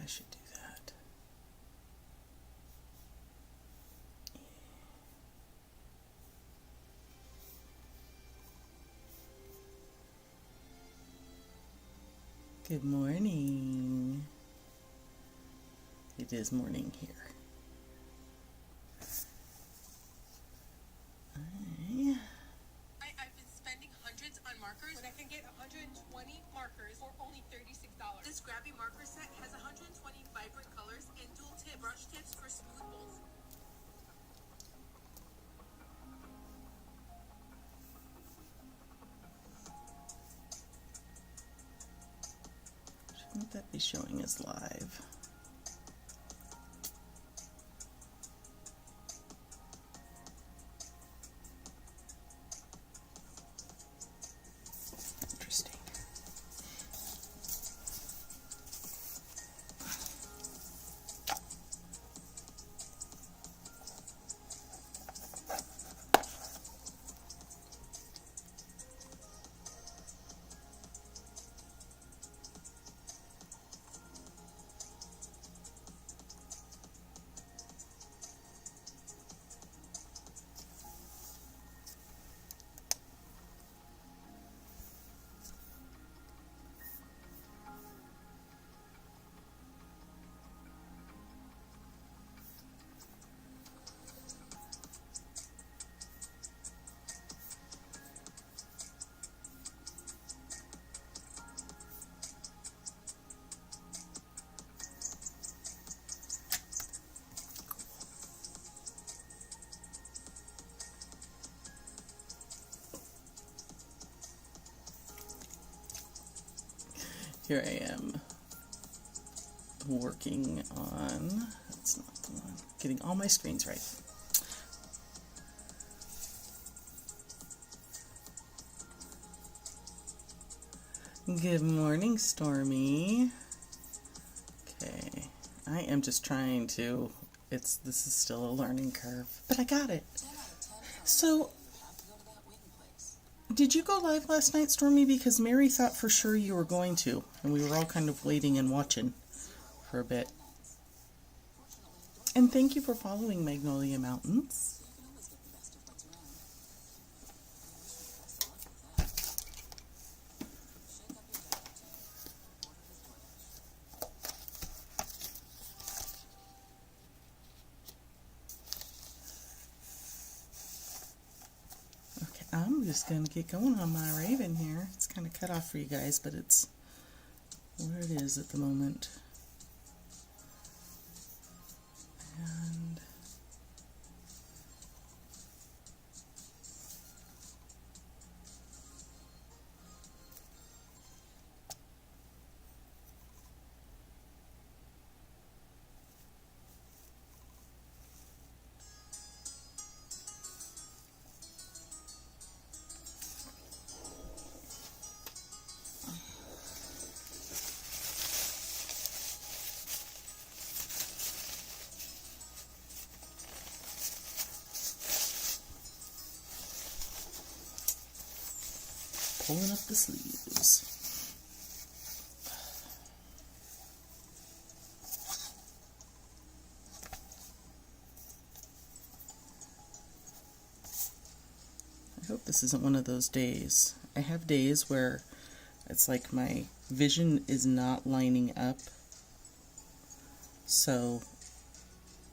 should do that. Good morning. It is morning here. I've been spending hundreds on markers when I can get 120 markers for only $36. This Grabby marker set has 120 vibrant colors and dual tip brush tips for smooth bowls. Shouldn't that be showing as live? Interesting. Here I am working on, that's not the one, getting all my screens right. Good morning, Stormy. Okay, I am just trying to, this is still a learning curve, but I got it. So, did you go live last night, Stormy? Because Mary thought for sure you were going to, and we were all kind of waiting and watching for a bit. And thank you for following Magnolia Mountains. I'm just going to get going on my Raven here. It's kind of cut off for you guys, but it's where it is at the moment. And pulling up the sleeves. I hope this isn't one of those days. I have days where it's like my vision is not lining up, so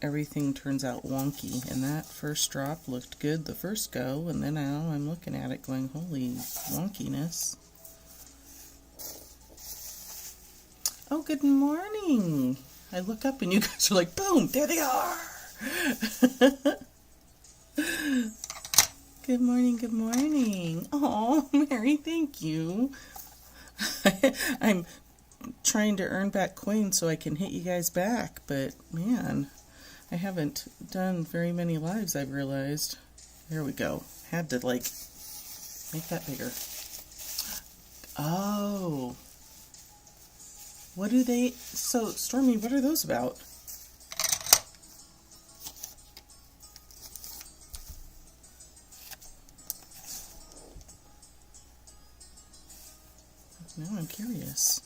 everything turns out wonky, and that first drop looked good the first go, and then now I'm looking at it going, holy wonkiness. Oh, good morning. I look up and you guys are like, boom, there they are. Good morning, good morning. Oh, Mary, thank you. I'm trying to earn back coins so I can hit you guys back, but man, I haven't done very many lives, I've realized. There we go. Had to, like, make that bigger. Oh. What do they... So, Stormy, what are those about? Now I'm curious.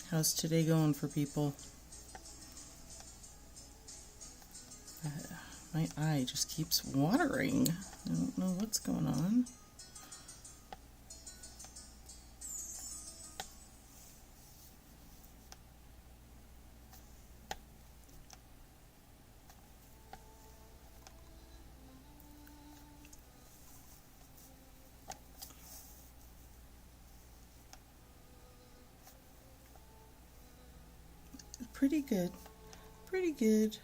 How's today going for people? My eye just keeps watering. I don't know what's going on. Pretty good. Pretty good.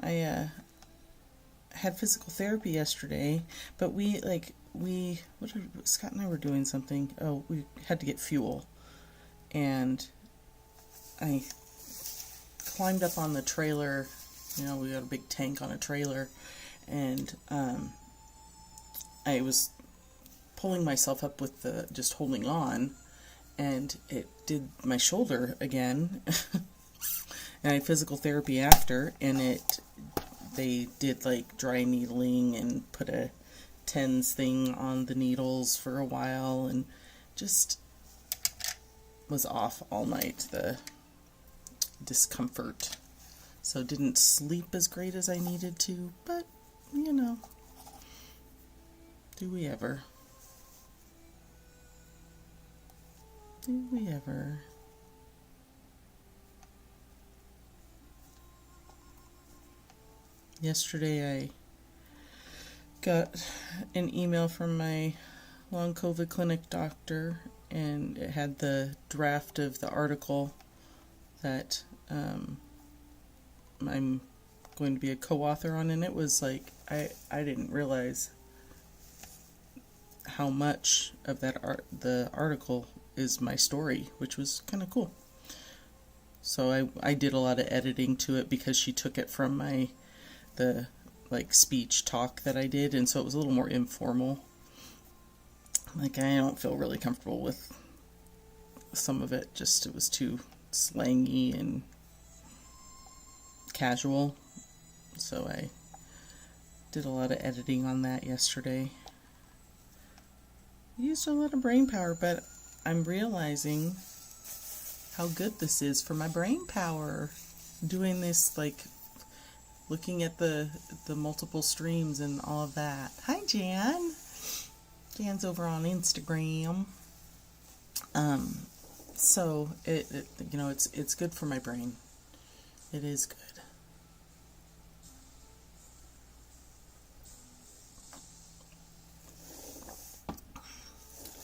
I had physical therapy yesterday, but Scott and I were doing something. Oh, we had to get fuel, and I climbed up on the trailer. You know, we got a big tank on a trailer, and I was pulling myself up with just holding on, and it did my shoulder again. And I had physical therapy after, and they did like dry needling and put a TENS thing on the needles for a while, and just was off all night, the discomfort. So didn't sleep as great as I needed to, but you know, do we ever? Do we ever? Yesterday I got an email from my long COVID clinic doctor, and it had the draft of the article that I'm going to be a co-author on, and it was like, I didn't realize how much of the article is my story, which was kind of cool. So I did a lot of editing to it because she took it from the speech talk that I did, and so it was a little more informal. Like, I don't feel really comfortable with some of it, just it was too slangy and casual. So I did a lot of editing on that yesterday. Used a lot of brain power, but I'm realizing how good this is for my brain power. Doing this, looking at the multiple streams and all of that. Hi, Jan. Jan's over on Instagram. So it's good for my brain. It is good.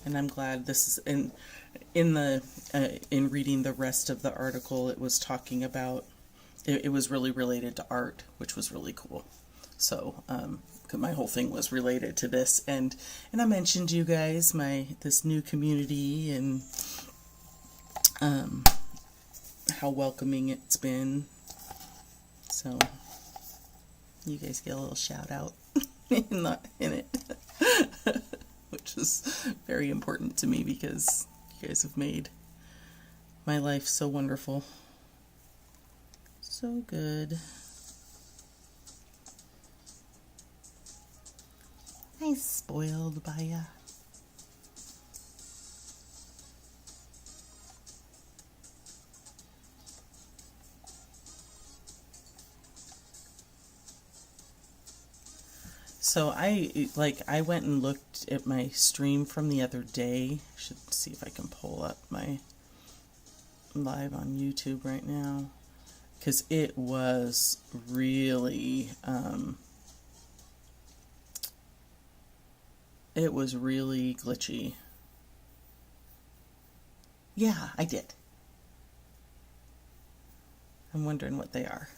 And I'm glad this is in reading the rest of the article, it was talking about it was really related to art, which was really cool. So my whole thing was related to this, and I mentioned you guys this new community and how welcoming it's been. So you guys get a little shout out in it, which is very important to me because you guys have made my life so wonderful. So good. I'm spoiled by ya. So I went and looked at my stream from the other day. Should see if I can pull up my live on YouTube right now, because it was really glitchy. Yeah, I did. I'm wondering what they are.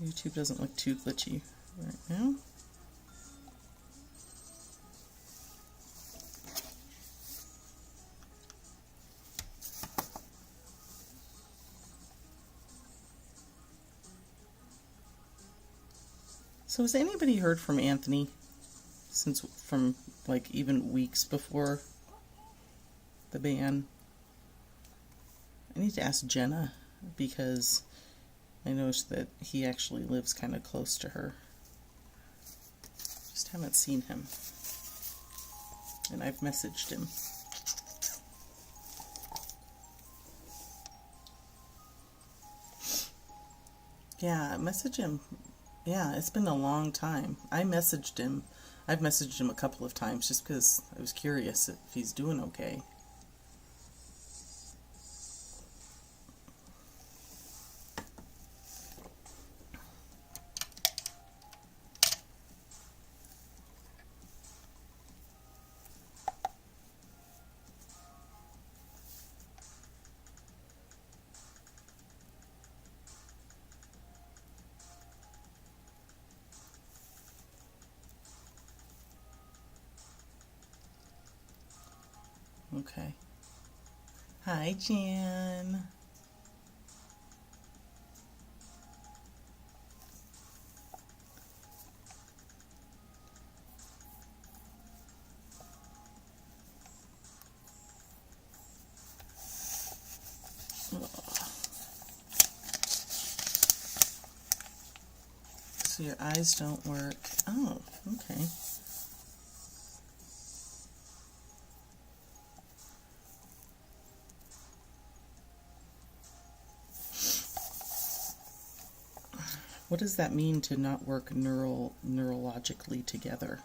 YouTube doesn't look too glitchy right now. So has anybody heard from Anthony from even weeks before the ban? I need to ask Jenna, because I noticed that he actually lives kind of close to her. Just haven't seen him. And I've messaged him. Yeah, message him. Yeah, it's been a long time. I messaged him. I've messaged him a couple of times just because I was curious if he's doing okay. Okay. Hi, Jan. So your eyes don't work. Oh, okay. What does that mean to not work neurologically together?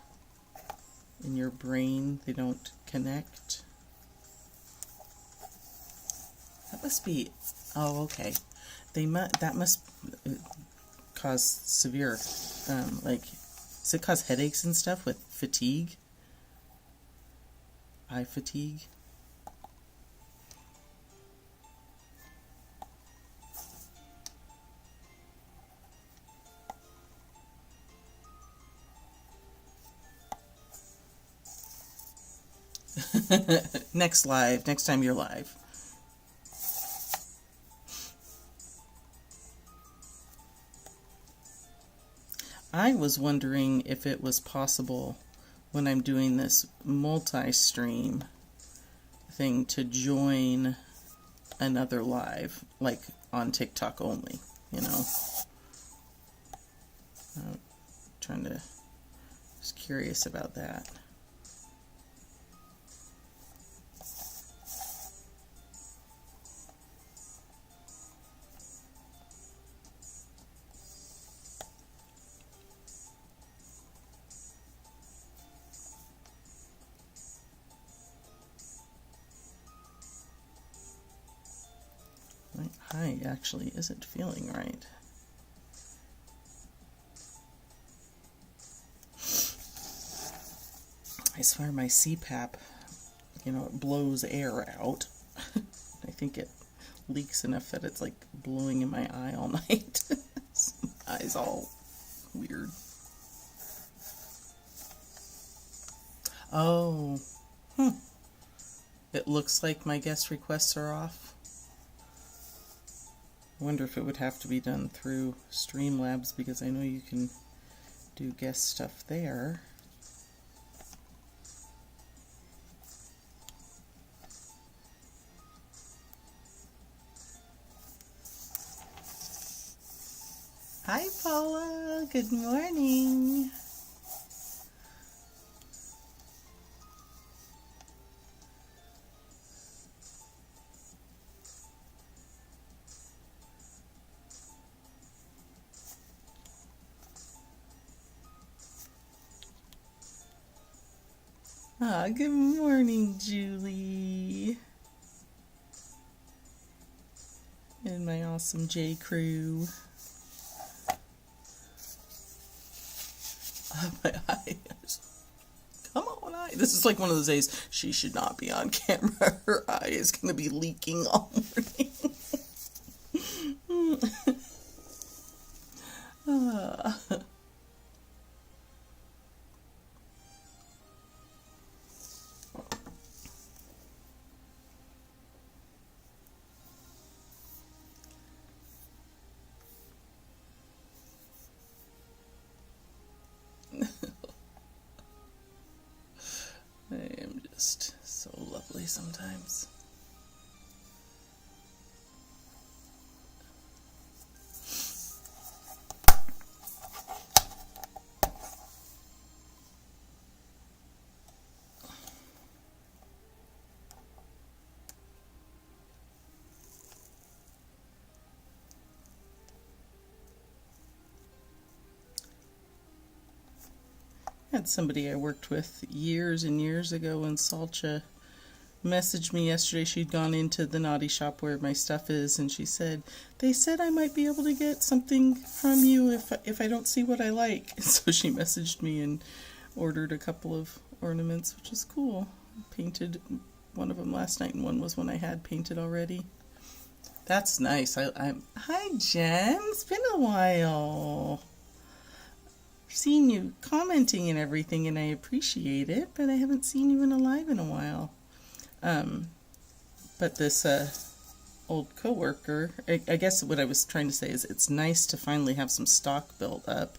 In your brain, they don't connect? That must be... Oh, okay. That must cause severe, does it cause headaches and stuff with fatigue? Eye fatigue? Next time you're live. I was wondering if it was possible when I'm doing this multi-stream thing to join another live, like on TikTok only, you know. Just curious about that. My eye actually isn't feeling right. I swear my CPAP, it blows air out. I think it leaks enough that it's like blowing in my eye all night. My eye's all weird. Oh. It looks like my guest requests are off. I wonder if it would have to be done through Streamlabs, because I know you can do guest stuff there. Hi, Paula. Good morning. Good morning, Julie. And my awesome J crew. My eyes. Come on, eye. This is like one of those days she should not be on camera. Her eye is going to be leaking all morning. I am just so lovely sometimes. had somebody I worked with years and years ago in Salcha messaged me yesterday. She'd gone into the naughty shop where my stuff is, and she said, they said I might be able to get something from you if I don't see what I like. So she messaged me and ordered a couple of ornaments, which is cool. Painted one of them last night, and one was one I had painted already. That's nice. Hi, Jen. It's been a while. I've seen you commenting and everything, and I appreciate it, but I haven't seen you in a live in a while. But this old coworker, I guess what I was trying to say is it's nice to finally have some stock built up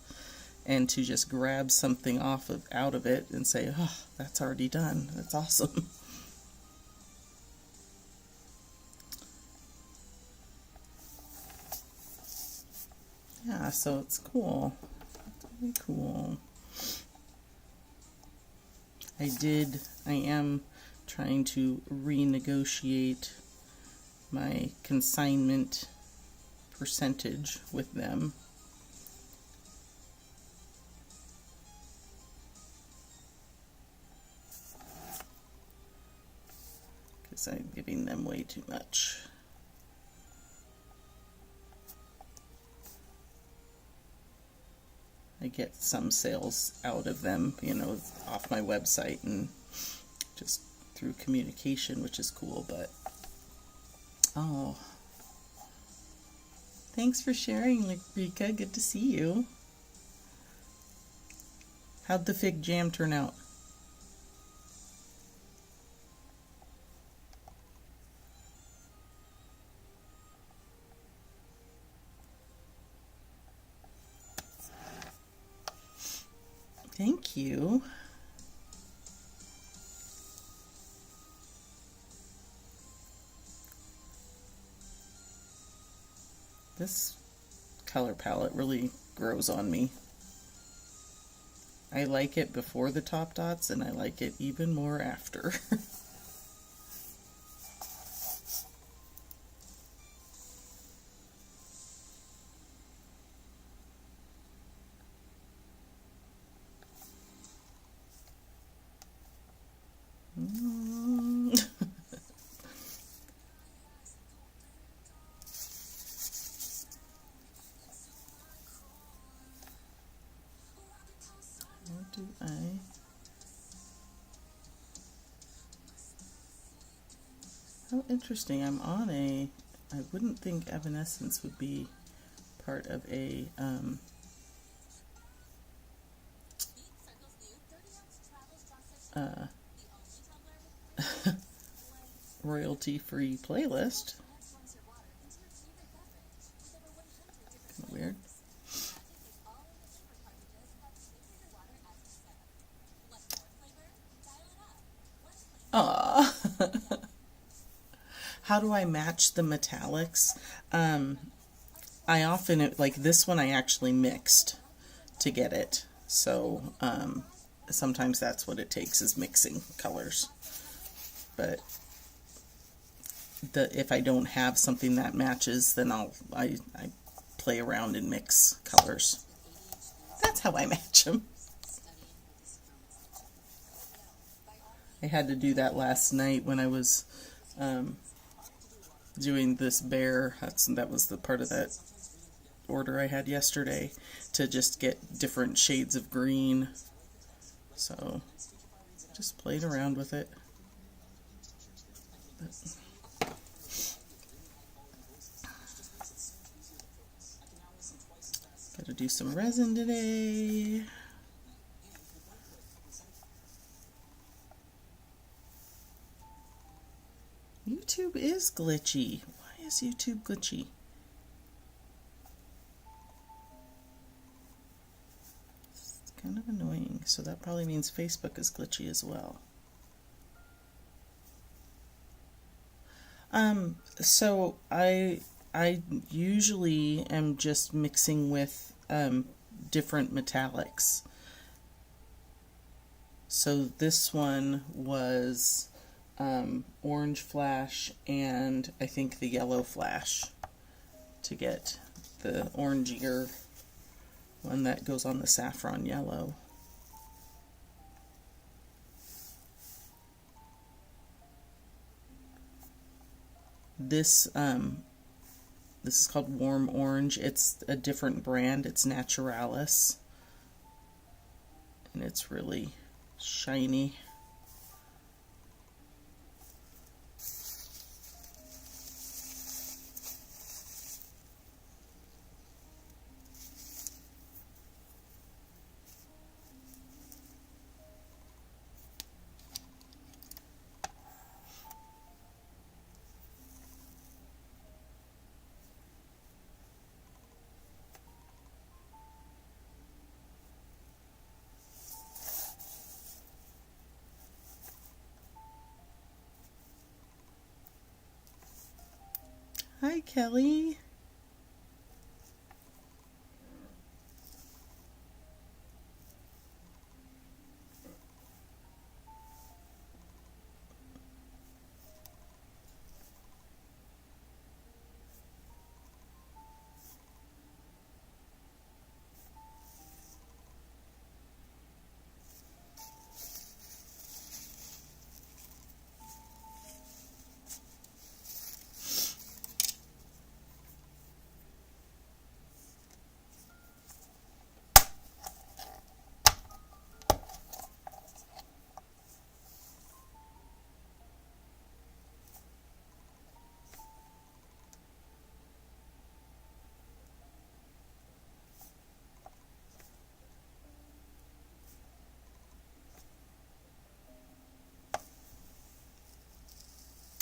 and to just grab something out of it and say, oh, that's already done. That's awesome. Yeah, so it's cool. It's really cool. I am trying to renegotiate my consignment percentage with them. Because I'm giving them way too much. I get some sales out of them, off my website and just through communication, which is cool, but oh, thanks for sharing, Rika. Good to see you. How'd the fig jam turn out? Thank you. This color palette really grows on me. I like it before the top dots, and I like it even more after. How interesting. I wouldn't think Evanescence would be part of a, royalty-free playlist. Kind of weird. Aww. How do I match the metallics? I often, like this one I actually mixed to get it. So sometimes that's what it takes, is mixing colors. But if I don't have something that matches, then I play around and mix colors. That's how I match them. I had to do that last night when I was doing this bear. That was the part of that order I had yesterday, to just get different shades of green. So just played around with it. Gotta do some resin today. YouTube is glitchy. Why is YouTube glitchy? It's kind of annoying. So that probably means Facebook is glitchy as well. So I usually am just mixing with different metallics. So this one was orange flash and I think the yellow flash to get the orangier one that goes on the saffron yellow. This this is called Warm Orange. It's a different brand. It's Naturalis. And it's really shiny. Hi, Kelly.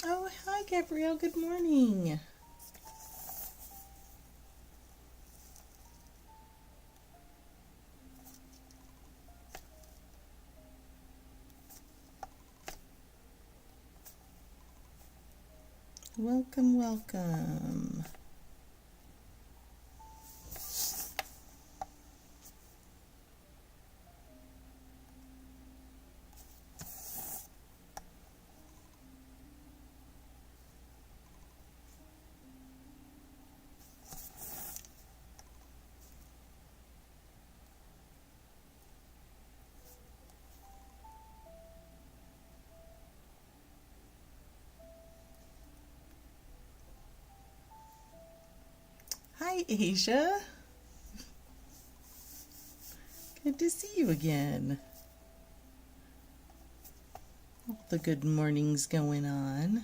Oh, hi, Gabrielle. Good morning. Welcome, welcome. Hi, Asia. Good to see you again. All the good mornings going on.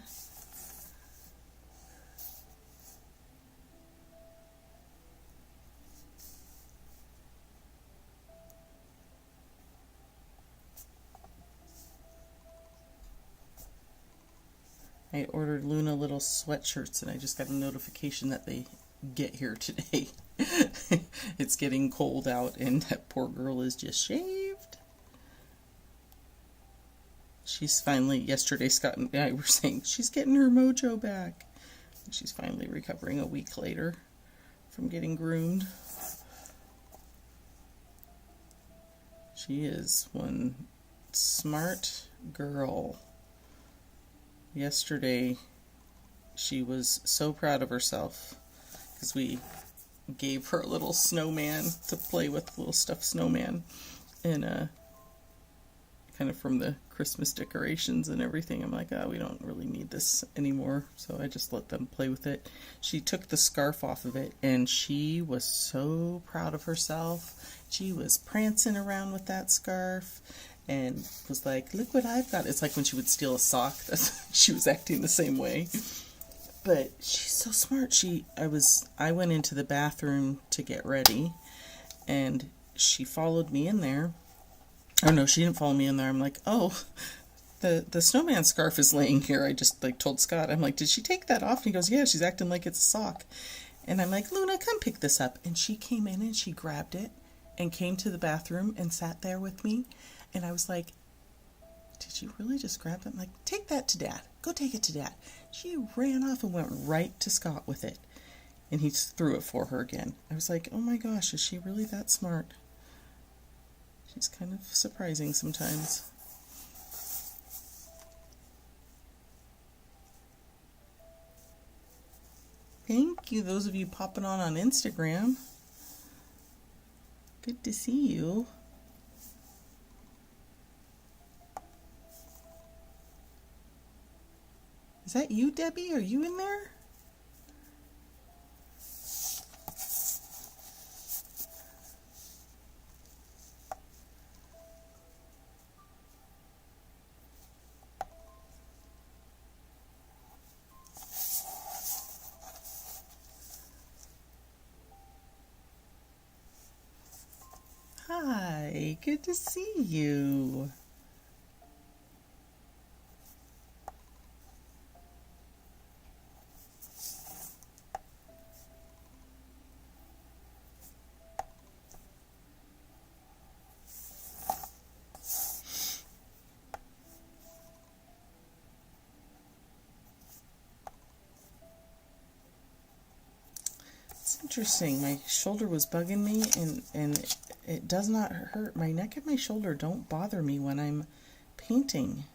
I ordered Luna little sweatshirts and I just got a notification that they get here today. It's getting cold out and that poor girl is just shaved. She's finally, yesterday Scott and I were saying she's getting her mojo back. She's finally recovering a week later from getting groomed. She is one smart girl. Yesterday, she was so proud of herself because we gave her a little snowman to play with, a little stuffed snowman, and kind of from the Christmas decorations and everything. I'm like, oh, we don't really need this anymore, so I just let them play with it. She took the scarf off of it, and she was so proud of herself. She was prancing around with that scarf and was like, look what I've got. It's like when she would steal a sock. She was acting the same way. But she's so smart. I went into the bathroom to get ready, and she followed me in there. Oh no, she didn't follow me in there. I'm like, oh, the snowman scarf is laying here. I just told Scott, I'm like, did she take that off? And he goes, yeah, she's acting like it's a sock. And I'm like, Luna, come pick this up. And she came in and she grabbed it and came to the bathroom and sat there with me. And I was like, did you really just grab it? I'm like, take that to Dad. Go take it to Dad. She ran off and went right to Scott with it. And he threw it for her again. I was like, oh my gosh, is she really that smart? She's kind of surprising sometimes. Thank you, those of you popping on Instagram. Good to see you. Is that you, Debbie? Are you in there? Hi, good to see you. It's interesting. My shoulder was bugging me, and it does not hurt. My neck and my shoulder don't bother me when I'm painting.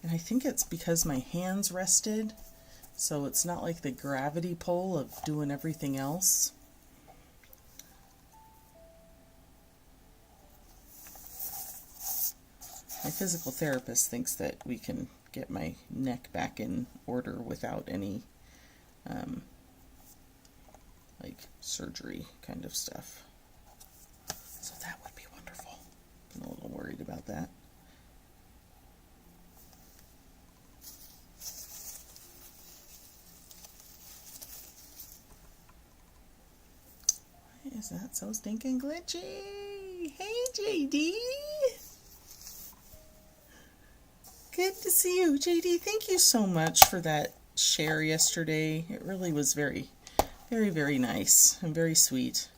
And I think it's because my hands rested, so it's not like the gravity pull of doing everything else. My physical therapist thinks that we can get my neck back in order without any like surgery kind of stuff. So that would be wonderful. I'm a little worried about that. Why is that so stinking glitchy? Hey, JD. Good to see you, JD. Thank you so much for that share yesterday. It really was very, very nice and very sweet.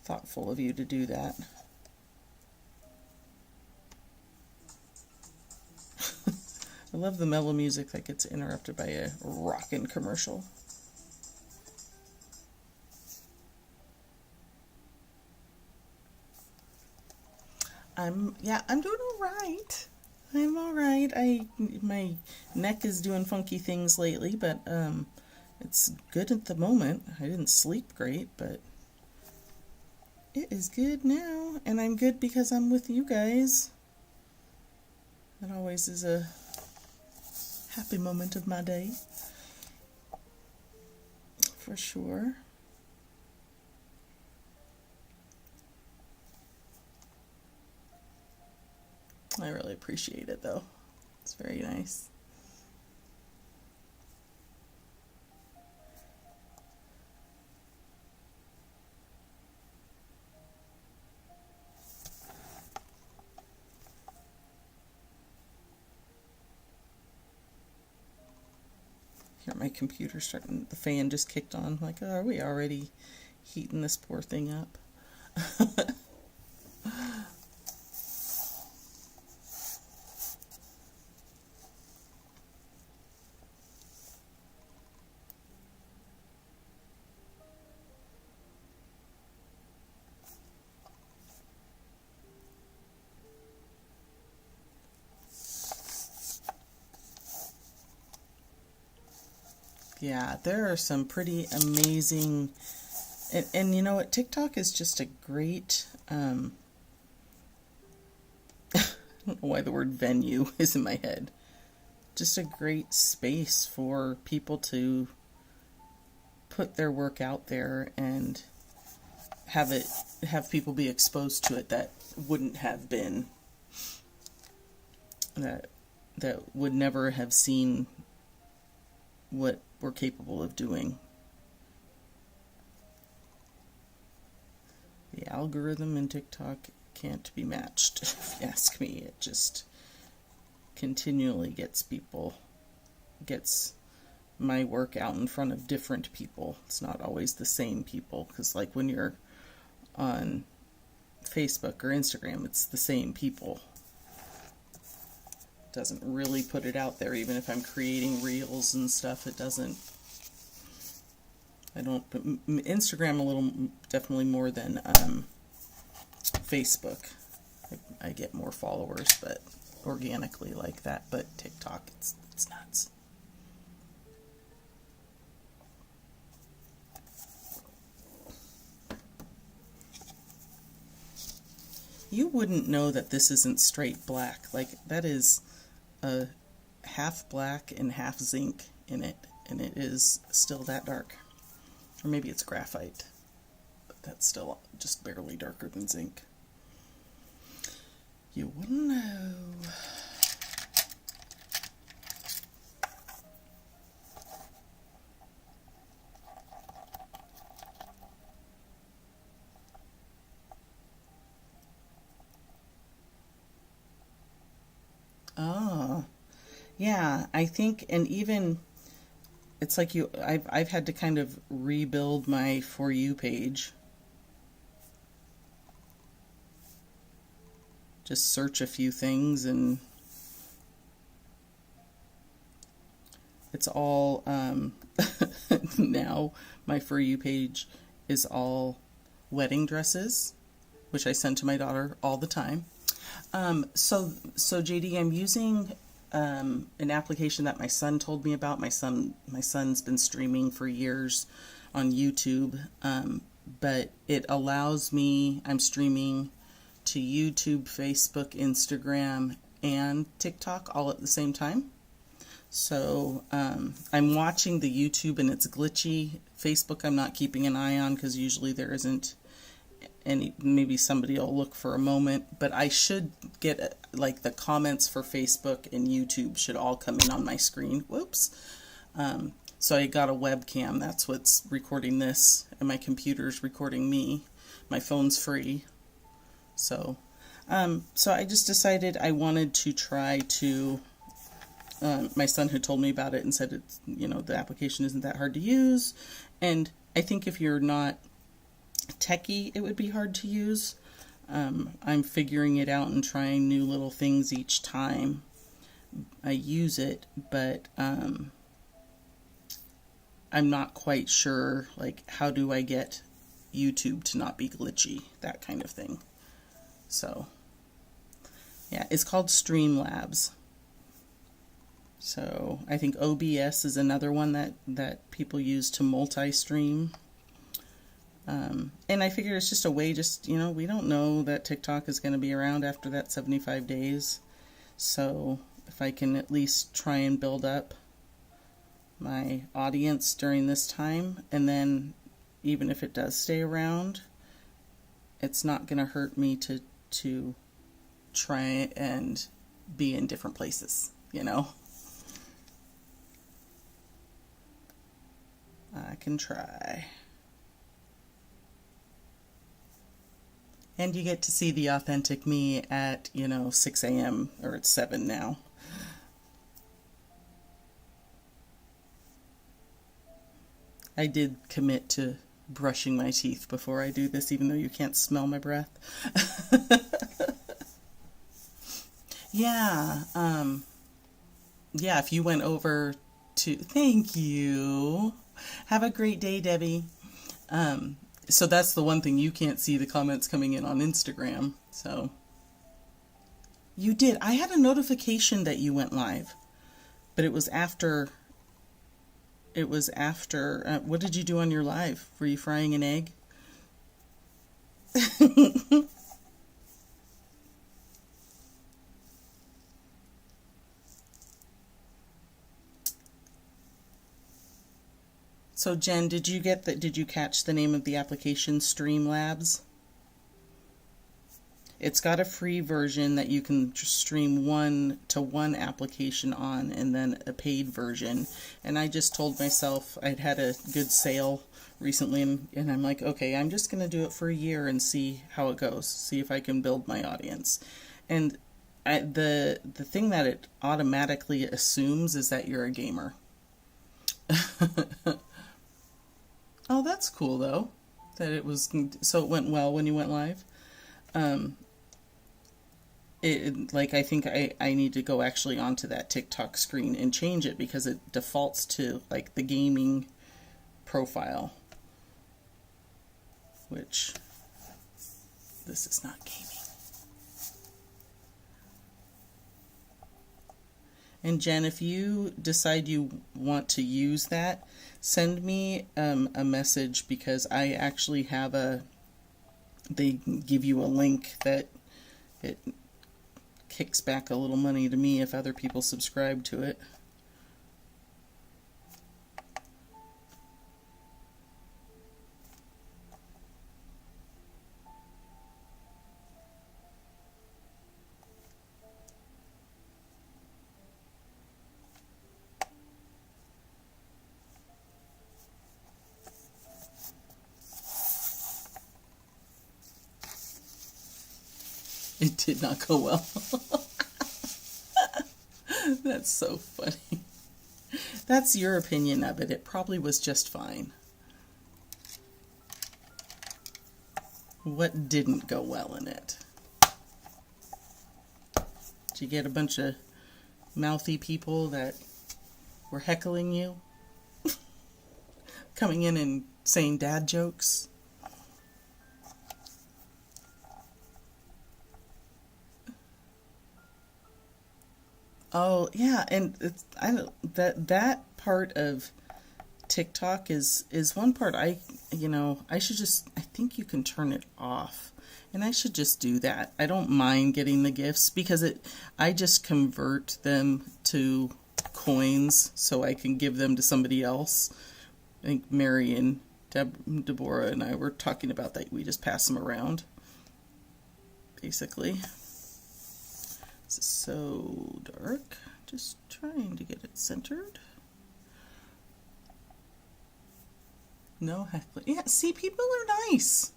Thoughtful of you to do that. I love the mellow music that gets interrupted by a rockin' commercial. I'm doing all right. I'm all right. My neck is doing funky things lately, but it's good at the moment. I didn't sleep great, but it is good now, and I'm good because I'm with you guys. That always is a happy moment of my day, for sure. I really appreciate it, though. It's very nice. Here, my computer's starting, the fan just kicked on. I'm like, oh, are we already heating this poor thing up? Yeah, there are some pretty amazing, and you know what, TikTok is just a great, I don't know why the word venue is in my head, just a great space for people to put their work out there and have people be exposed to it that wouldn't have been, that would never have seen what we're capable of doing. The algorithm in TikTok can't be matched, if you ask me. It just continually gets my work out in front of different people. It's not always the same people, because like when you're on Facebook or Instagram, it's the same people. It doesn't really put it out there. Even if I'm creating reels and stuff, it doesn't. I don't. Instagram a little, definitely more than Facebook. I get more followers, but organically like that. But TikTok, it's nuts. You wouldn't know that this isn't straight black. Like, that is a half black and half zinc in it, and it is still that dark. Or maybe it's graphite, but that's still just barely darker than zinc. You wouldn't know. Oh, yeah, I think, and even it's like I've had to kind of rebuild my For You page. Just search a few things, and it's all, now my For You page is all wedding dresses, which I send to my daughter all the time. So JD, I'm using an application that my son told me about. My son's been streaming for years on YouTube, but it allows me. I'm streaming to YouTube, Facebook, Instagram, and TikTok all at the same time. So I'm watching the YouTube, and it's glitchy. Facebook, I'm not keeping an eye on because usually there isn't. And maybe somebody will look for a moment, but I should get, like, the comments for Facebook and YouTube should all come in on my screen. Whoops. So I got a webcam. That's what's recording this, and my computer's recording me. My phone's free. So I just decided I wanted to try to, my son had told me about it and said it's, the application isn't that hard to use. And I think if you're not techie, it would be hard to use. I'm figuring it out and trying new little things each time I use it, but I'm not quite sure, like, how do I get YouTube to not be glitchy, that kind of thing. So yeah, it's called Streamlabs. So I think OBS is another one that people use to multi-stream. And I figure it's just a way, we don't know that TikTok is going to be around after that 75 days. So if I can at least try and build up my audience during this time, and then even if it does stay around, it's not going to hurt me to try and be in different places, I can try. And you get to see the authentic me at, 6 a.m. or it's 7 now. I did commit to brushing my teeth before I do this, even though you can't smell my breath. Yeah, if you went over to, thank you. Have a great day, Debbie. So that's the one thing, you can't see the comments coming in on Instagram. So you did. I had a notification that you went live, but it was after, what did you do on your live? Were you frying an egg? So Jen, did you catch the name of the application, Streamlabs? It's got a free version that you can stream one application on, and then a paid version. And I just told myself I'd had a good sale recently, and I'm like, okay, I'm just going to do it for a year and see how it goes, see if I can build my audience. And the thing that it automatically assumes is that you're a gamer. Oh, that's cool, though, that it went well when you went live. I think I need to go actually onto that TikTok screen and change it, because it defaults to, like, the gaming profile, which, this is not gaming. And Jen, if you decide you want to use that, send me a message, because I actually have they give you a link that it kicks back a little money to me if other people subscribe to it. It did not go well. That's so funny. That's your opinion of it. It probably was just fine. What didn't go well in it? Did you get a bunch of mouthy people that were heckling you? Coming in and saying dad jokes? Oh yeah, and it's, I don't, that part of TikTok is one part I should just, I think you can turn it off, and I should just do that. I don't mind getting the gifts because I just convert them to coins so I can give them to somebody else. I think Mary and Deborah and I were talking about that. We just pass them around, basically. This is so dark. Just trying to get it centered. No heckling. Yeah, see, people are nice.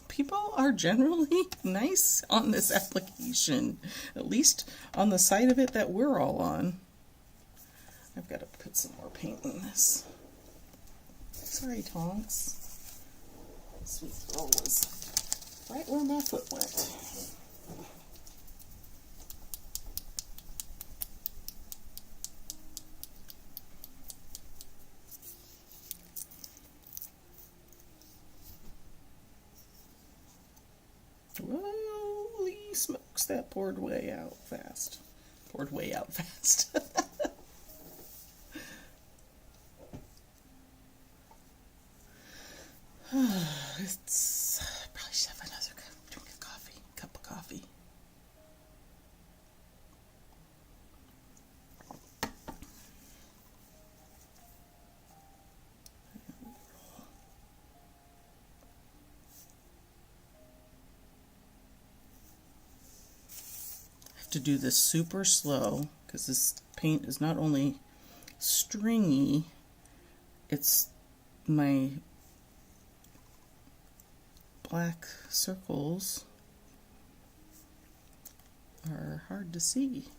People are generally nice on this application. At least on the side of it that we're all on. I've got to put some more paint in this. Sorry, Tonks. Sweet girl was right where my foot went. Holy smokes, that poured way out fast. Poured way out fast. It's probably should have another drink of coffee, cup of coffee. To do this super slow because this paint is not only stringy, it's my black circles are hard to see.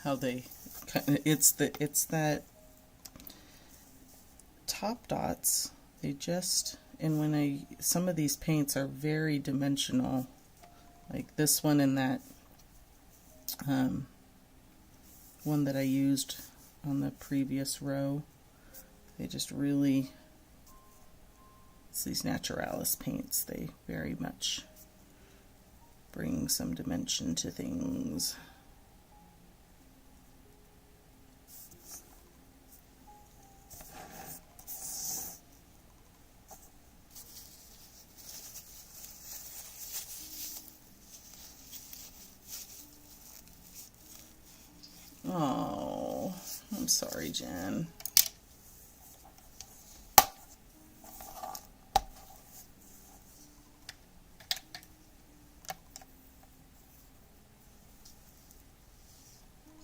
How they, it's that top dots, they just, and when some of these paints are very dimensional, like this one and that one that I used on the previous row, they just really, it's these Naturalis paints, they very much bring some dimension to things. Oh, I'm sorry, Jen.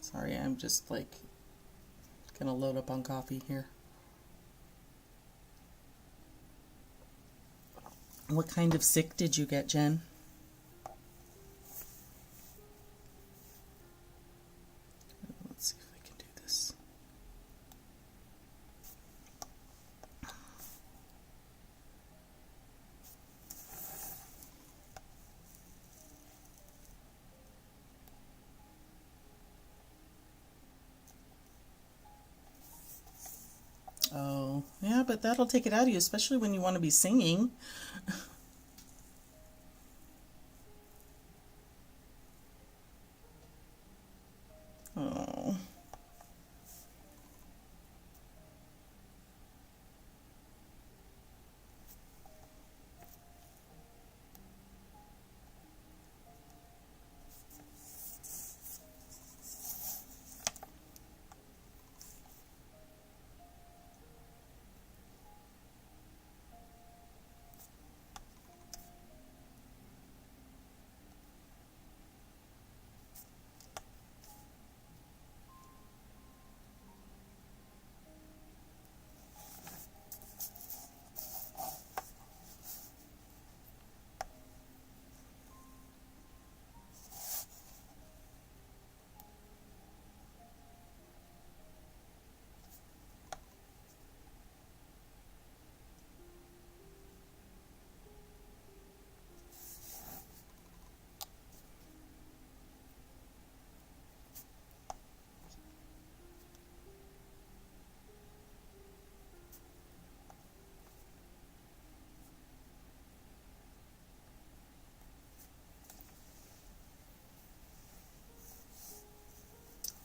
Sorry, I'm just like gonna load up on coffee here. What kind of sick did you get, Jen? Let's see if I can do this. Oh, yeah, but that'll take it out of you, especially when you want to be singing. Oh.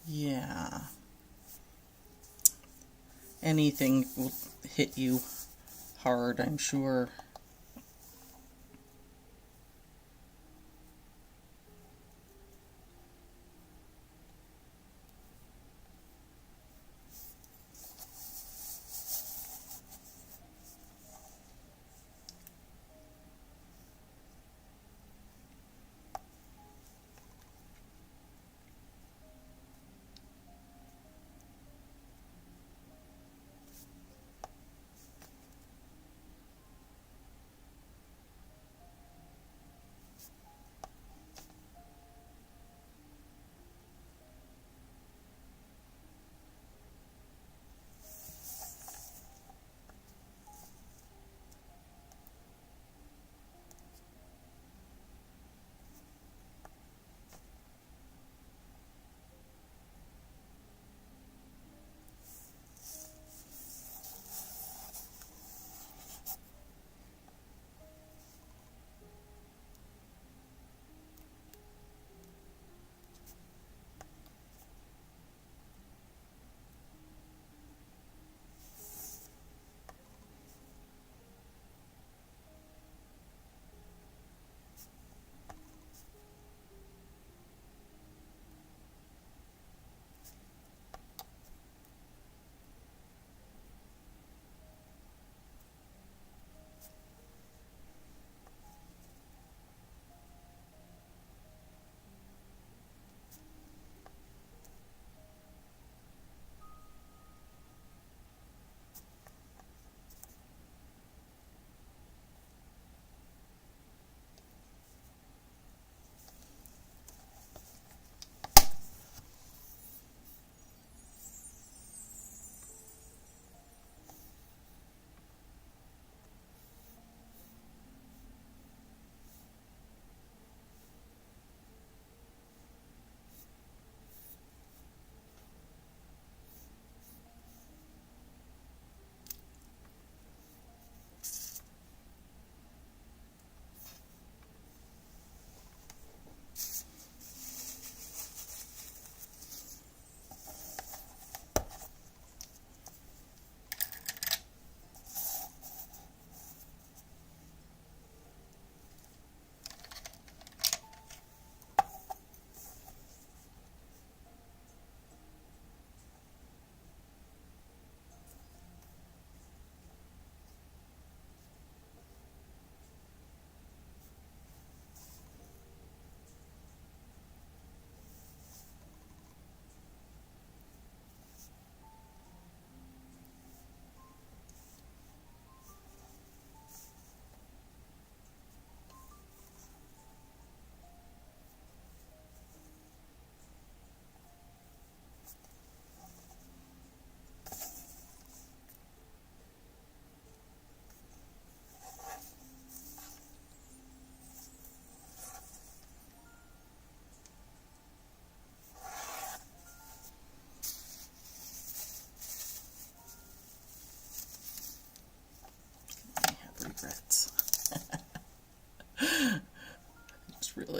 Yeah. Anything will hit you hard, I'm sure.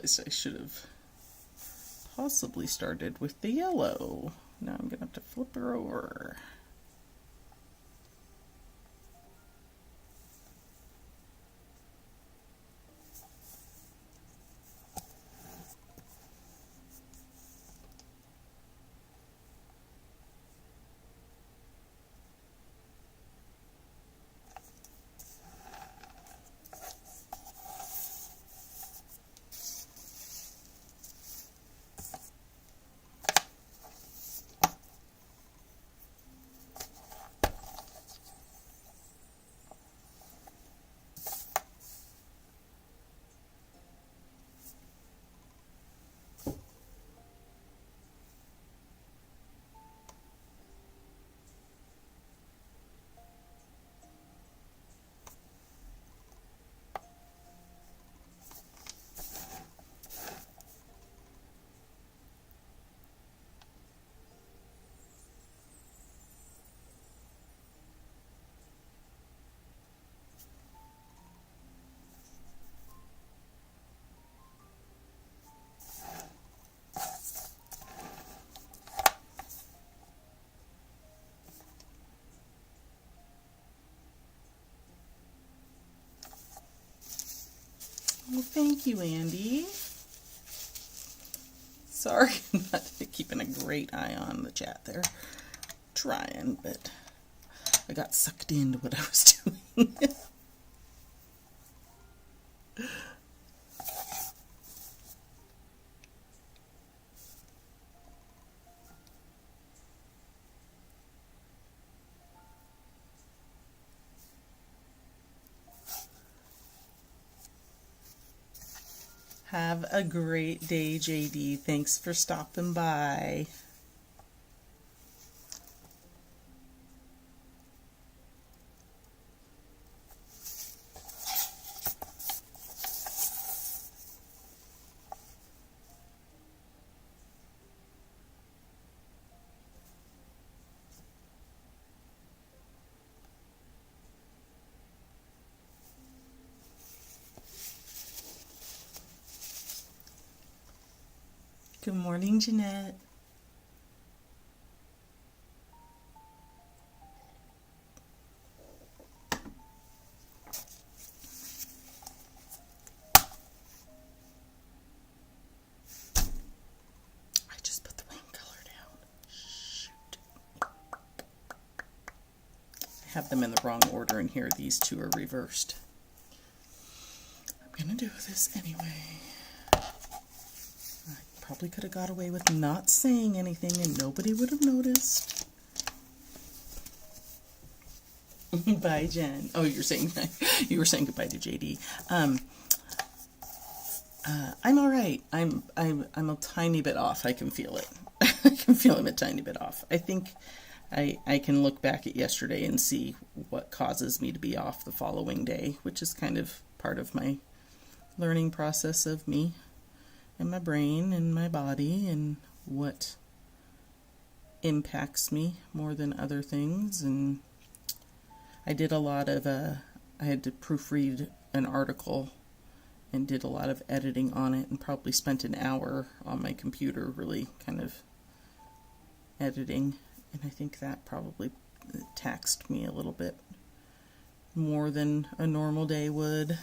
realized I should have possibly started with the yellow. Now I'm going to have to flip her over. Well, thank you, Andy. Sorry, I'm not keeping a great eye on the chat there. Trying, but I got sucked into what I was doing. Have a great day, JD. Thanks for stopping by. Good morning, Jeanette. I just put the wrong color down. Shoot. I have them in the wrong order in here. These two are reversed. I'm gonna do this anyway. Probably could have got away with not saying anything and nobody would have noticed. Bye, Jen. Oh, you were saying goodbye to JD. I'm all right. I'm a tiny bit off. I can feel it. I can feel I'm a tiny bit off. I think I can look back at yesterday and see what causes me to be off the following day, which is kind of part of my learning process of me and my brain and my body and what impacts me more than other things. And I did a lot of, I had to proofread an article and did a lot of editing on it and probably spent an hour on my computer really kind of editing. And I think that probably taxed me a little bit more than a normal day would.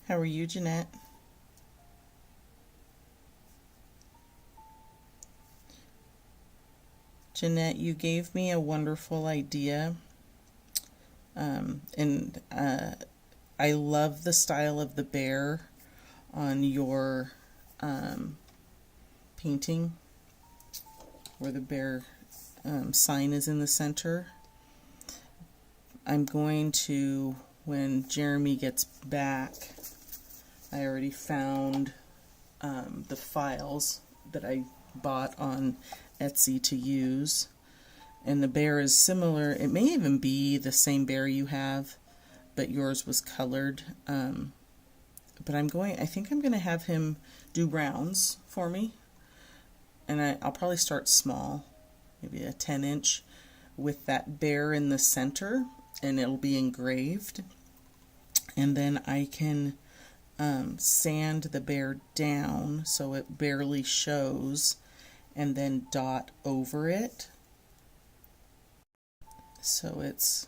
How are you, Jeanette? Jeanette, you gave me a wonderful idea. And I love the style of the bear on your painting, where the bear sign is in the center. I'm going to, when Jeremy gets back, I already found the files that I bought on Etsy to use. And the bear is similar. It may even be the same bear you have, but yours was colored. But I think I'm going to have him do rounds for me. and I'll probably start small, maybe a 10-inch with that bear in the center, and it'll be engraved. And then I can sand the bear down so it barely shows, and then dot over it so it's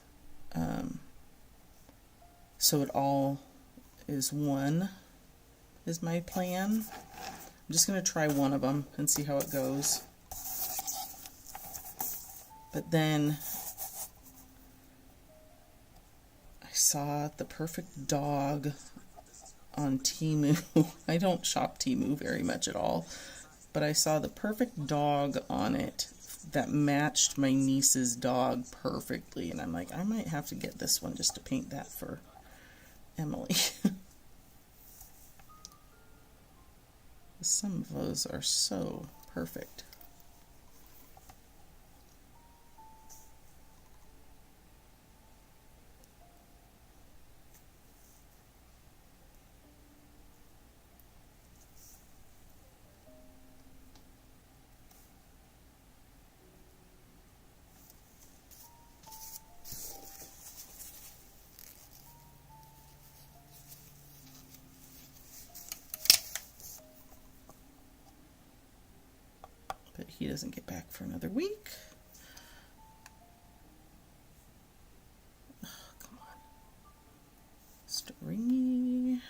so it all is one, is my plan. I'm just going to try one of them and see how it goes. But then I saw the perfect dog on Temu. I don't shop Temu very much at all, but I saw the perfect dog on it that matched my niece's dog perfectly, and I'm like, I might have to get this one just to paint that for Emily. Some of those are so perfect. But he doesn't get back for another week. Oh, come on. Stringy.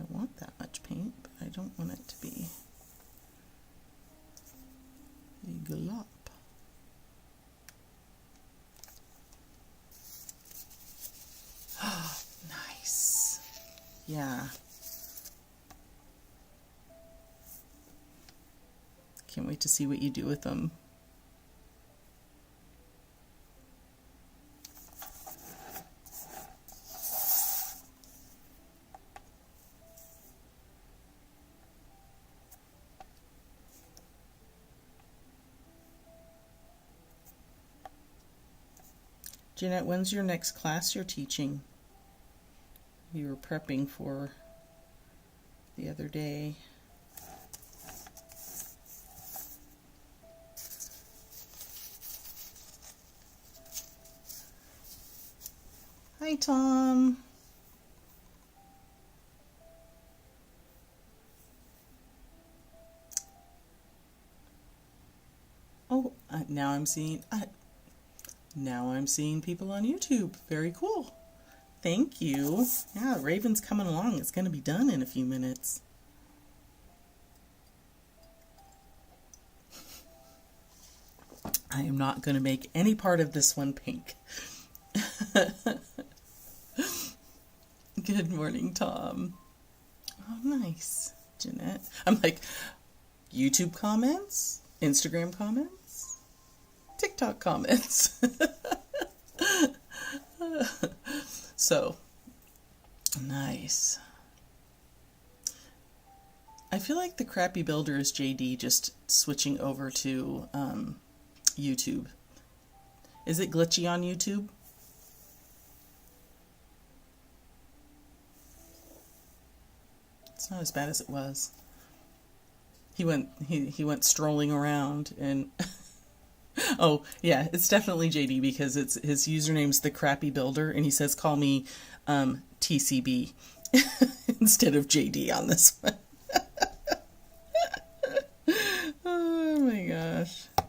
I want that much paint, but I don't want it to be a glop. Nice. Yeah. Can't wait to see what you do with them. Jeanette, when's your next class you're teaching? You were prepping for the other day. Hi, Tom. Oh, now I'm seeing people on YouTube. Very cool. Thank you. Yeah, Raven's coming along. It's going to be done in a few minutes. I am not going to make any part of this one pink. Good morning, Tom. Oh, nice, Jeanette. I'm like, YouTube comments, Instagram comments, TikTok comments. So, nice. I feel like the crappy builder is JD just switching over to YouTube. Is it glitchy on YouTube? It's not as bad as it was. He went strolling around and oh yeah, it's definitely JD because it's his username's the crappy builder and he says call me TCB instead of JD on this one. Oh my gosh. I'm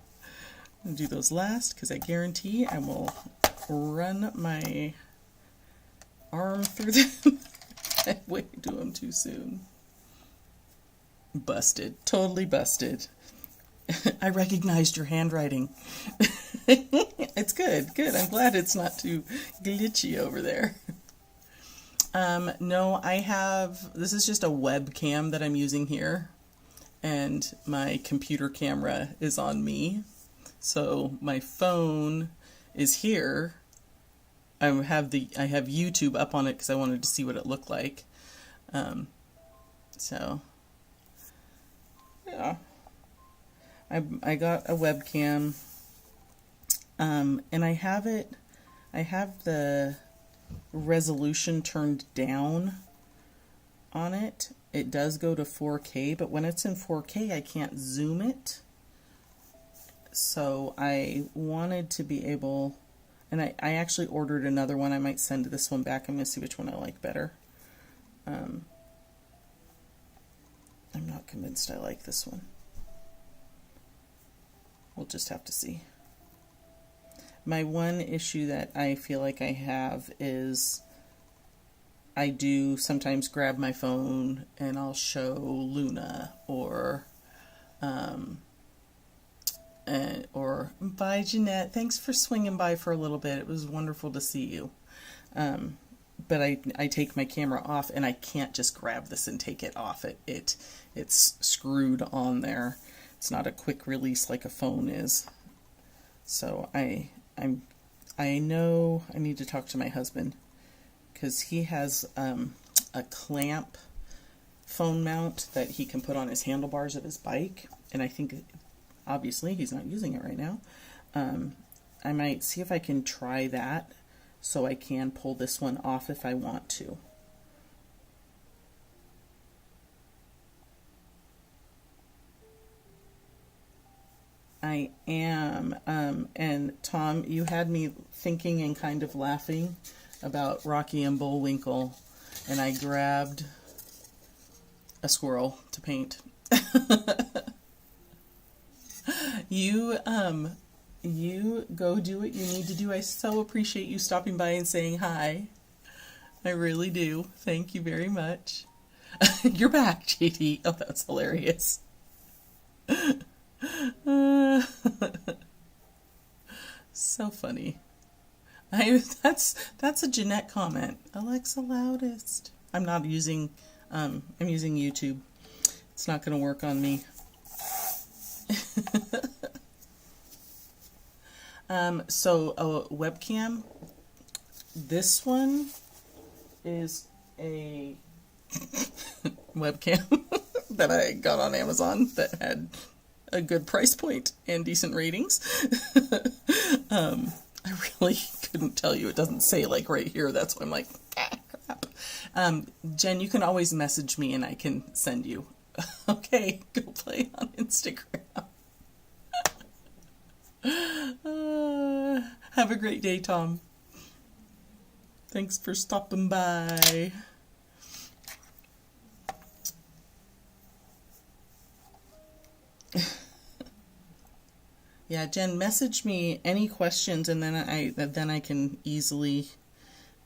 gonna do those last because I guarantee I will run my arm through them. I way do them too soon. Busted. Totally busted. I recognized your handwriting. It's good. Good. I'm glad it's not too glitchy over there. No, this is just a webcam that I'm using here. And my computer camera is on me. So my phone is here. I have YouTube up on it because I wanted to see what it looked like. So yeah, I got a webcam, and I have the resolution turned down on it, it does go to 4K, but when it's in 4K, I can't zoom it. So I wanted to be able, and I actually ordered another one. I might send this one back. I'm going to see which one I like better. I'm not convinced I like this one. We'll just have to see. My one issue that I feel like I have is I do sometimes grab my phone and I'll show Luna or bye Jeanette, thanks for swinging by for a little bit. It was wonderful to see you. But I take my camera off and I can't just grab this and take it off. It's screwed on there. It's not a quick release like a phone is. So I know I need to talk to my husband because he has a clamp phone mount that he can put on his handlebars of his bike, and I think obviously he's not using it right now. I might see if I can try that so I can pull this one off if I want to. I am, and Tom, you had me thinking and kind of laughing about Rocky and Bullwinkle, and I grabbed a squirrel to paint. You go do what you need to do. I so appreciate you stopping by and saying hi. I really do. Thank you very much. You're back, JD. Oh, that's hilarious. So funny. That's a Jeanette comment. Alexa loudest. I'm not using I'm using YouTube. It's not going to work on me. So a webcam. This one is a webcam that I got on Amazon that had a good price point and decent ratings. I really couldn't tell you. It doesn't say like right here. That's why I'm like, crap. Jen, you can always message me and I can send you. Okay, go play on Instagram. Have a great day, Tom. Thanks for stopping by. Yeah, Jen, message me any questions and then I can easily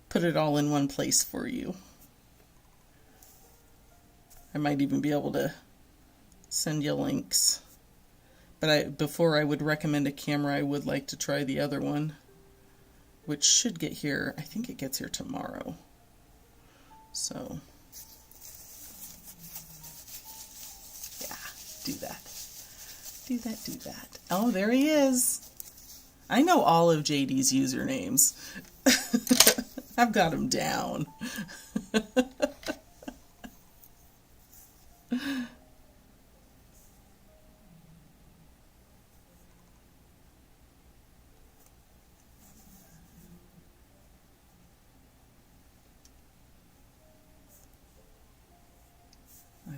put it all in one place for you. I might even be able to send you links. But before I would recommend a camera, I would like to try the other one, which should get here. I think it gets here tomorrow. So, yeah, do that. Do that. Oh, there he is. I know all of JD's usernames. I've got him down. I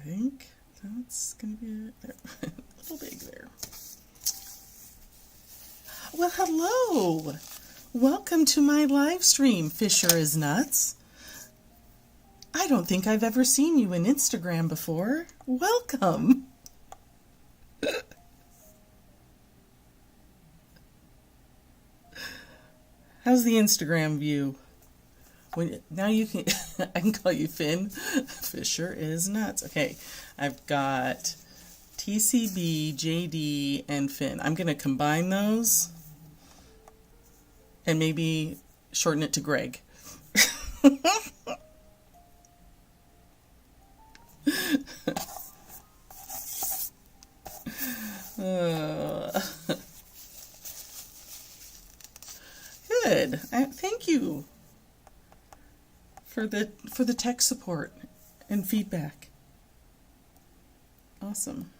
think that's going to be it. There. A little big there. Well, hello. Welcome to my live stream, Fisher is Nuts. I don't think I've ever seen you in Instagram before. Welcome. How's the Instagram view? Now you can, I can call you Finn. Fisher is Nuts. Okay, I've got TCB, JD, and Finn. I'm going to combine those and maybe shorten it to Greg. Good. Thank you for the tech support and feedback. Awesome.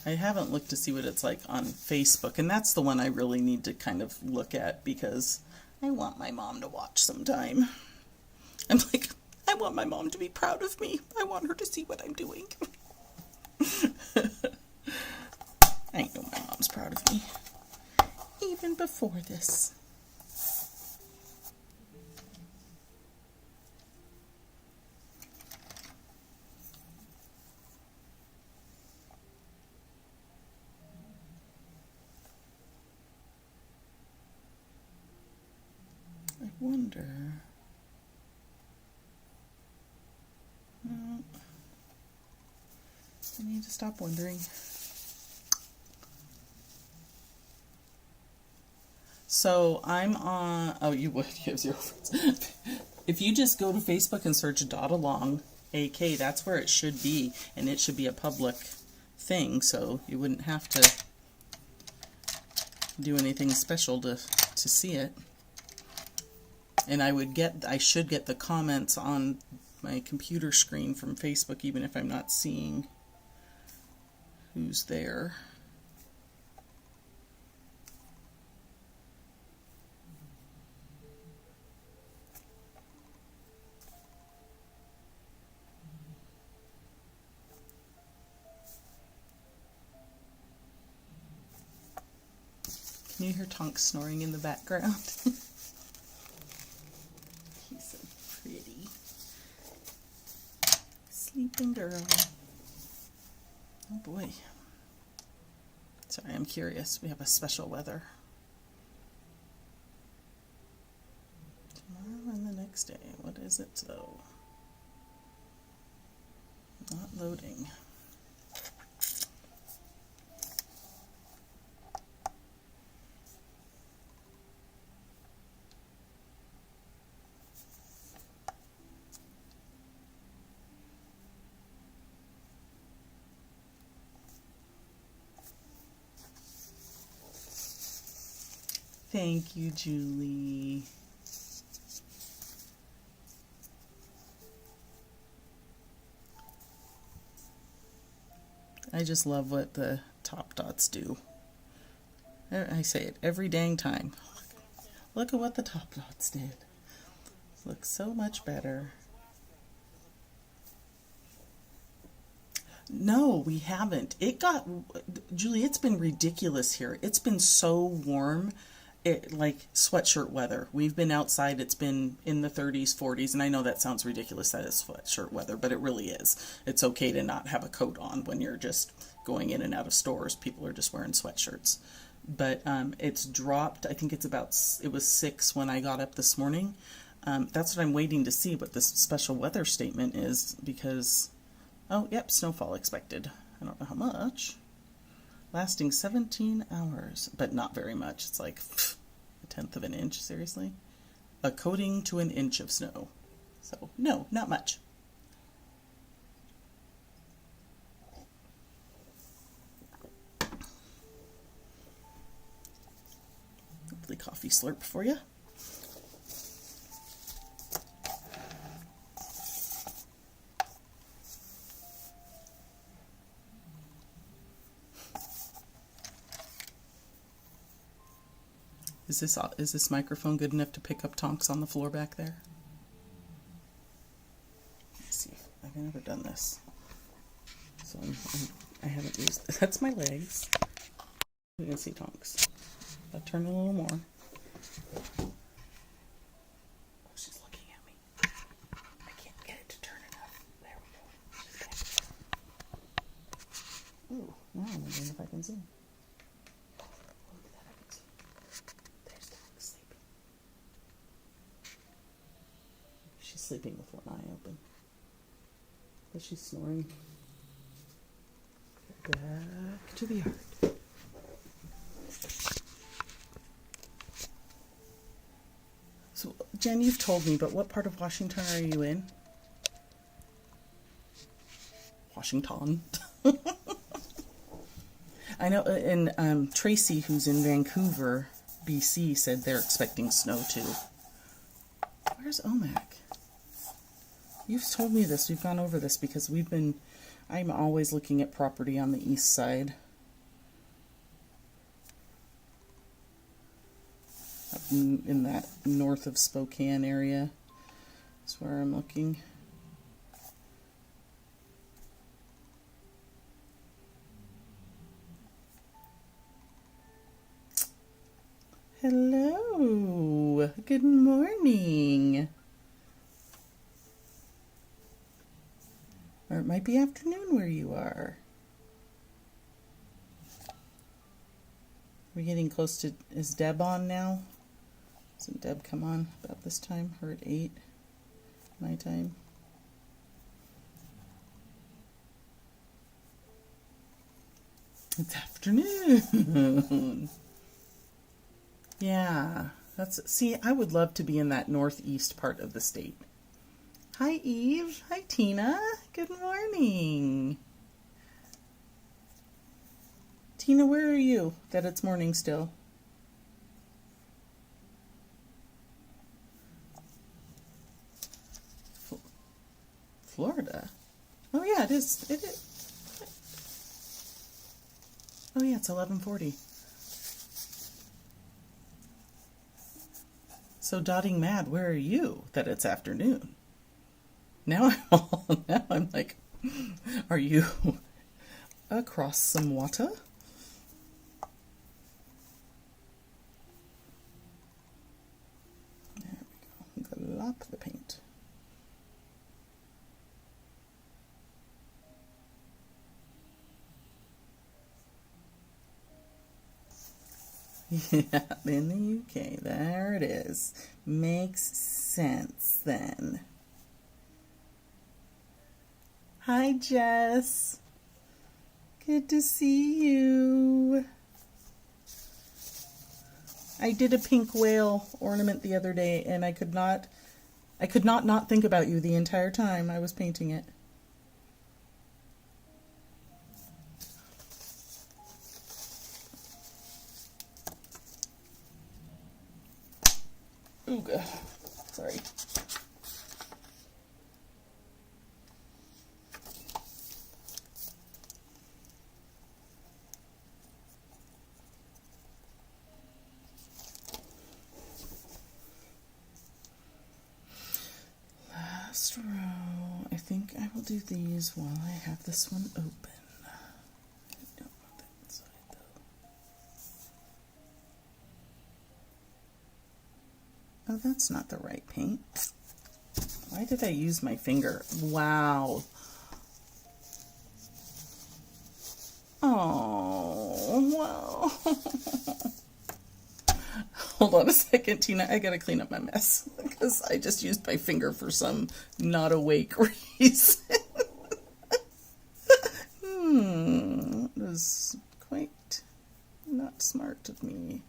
I haven't looked to see what it's like on Facebook, and that's the one I really need to kind of look at because I want my mom to watch sometime. I'm like, I want my mom to be proud of me. I want her to see what I'm doing. I know my mom's proud of me. Even before this. I wonder. I need to stop wondering. So I'm on. Oh, you would give 0 friends. If you just go to Facebook and search Dot Along AK, that's where it should be, and it should be a public thing. So you wouldn't have to do anything special to see it. And I should get the comments on my computer screen from Facebook, even if I'm not seeing who's there. Can you hear Tonk snoring in the background? He's so pretty. Sleeping girl. Oh boy. Sorry, I'm curious. We have a special weather. Tomorrow and the next day. What is it though? Not loading. Thank you, Julie. I just love what the top dots do. I say it every dang time. Look at what the top dots did. Looks so much better. No, we haven't. Julie, it's been ridiculous here. It's been so warm. Like sweatshirt weather. We've been outside, it's been in the 30s, 40s, and I know that sounds ridiculous that it's sweatshirt weather, but it really is. It's okay to not have a coat on when you're just going in and out of stores. People are just wearing sweatshirts. But it's dropped. I think it was 6 when I got up this morning. That's what I'm waiting to see what this special weather statement is because, oh, yep, snowfall expected. I don't know how much. Lasting 17 hours, but not very much. It's like a tenth of an inch, seriously? A coating to an inch of snow. So, no, not much. Lovely coffee slurp for you. Is this microphone good enough to pick up Tonks on the floor back there? Let's see. I've never done this. So I haven't used this. That's my legs. You can see Tonks. I'll turn a little more. Oh, she's looking at me. I can't get it to turn enough. There we go. Ooh, now I'm wondering if I can zoom. Sleeping with one eye open. But she's snoring. Back to the yard. So, Jen, you've told me, but what part of Washington are you in? Washington. I know, and Tracy, who's in Vancouver, BC, said they're expecting snow too. Where's OMAC? You've told me this. We've gone over this because I'm always looking at property on the east side in that north of Spokane area. That's where I'm looking. Hello, good morning. Or it might be afternoon where you are. We're getting close to, is Deb on now? Doesn't Deb come on about this time? Her at 8, my time. It's afternoon. Yeah, see, I would love to be in that northeast part of the state. Hi, Eve. Hi, Tina. Good morning. Tina, where are you that it's morning still? Florida? Oh, yeah, it is. It is. Oh, yeah, it's 11:40. So dotting mad, where are you that it's afternoon? Now I'm like, are you across some water? There we go. Glop the paint. Yeah, in the UK. There it is. Makes sense then. Hi, Jess. Good to see you. I did a pink whale ornament the other day, and I could not think about you the entire time I was painting it. Ooga. Sorry. Last row. I think I will do these while I have this one open. I don't want that inside though. Oh, that's not the right paint. Why did I use my finger? Wow. Oh, wow. Hold on a second, Tina. I gotta clean up my mess because I just used my finger for some not awake reason. That was quite not smart of me.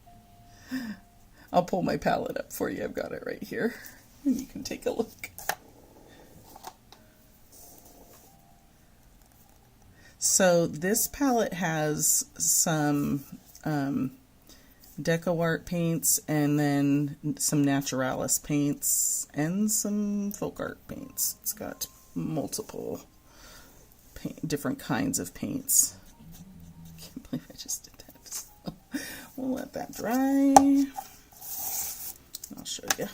I'll pull my palette up for you. I've got it right here. And you can take a look. So this palette has some DecoArt paints and then some Naturalis paints and some folk art paints. It's got multiple different kinds of paints. I can't believe I just did that. So we'll let that dry. I'll show you.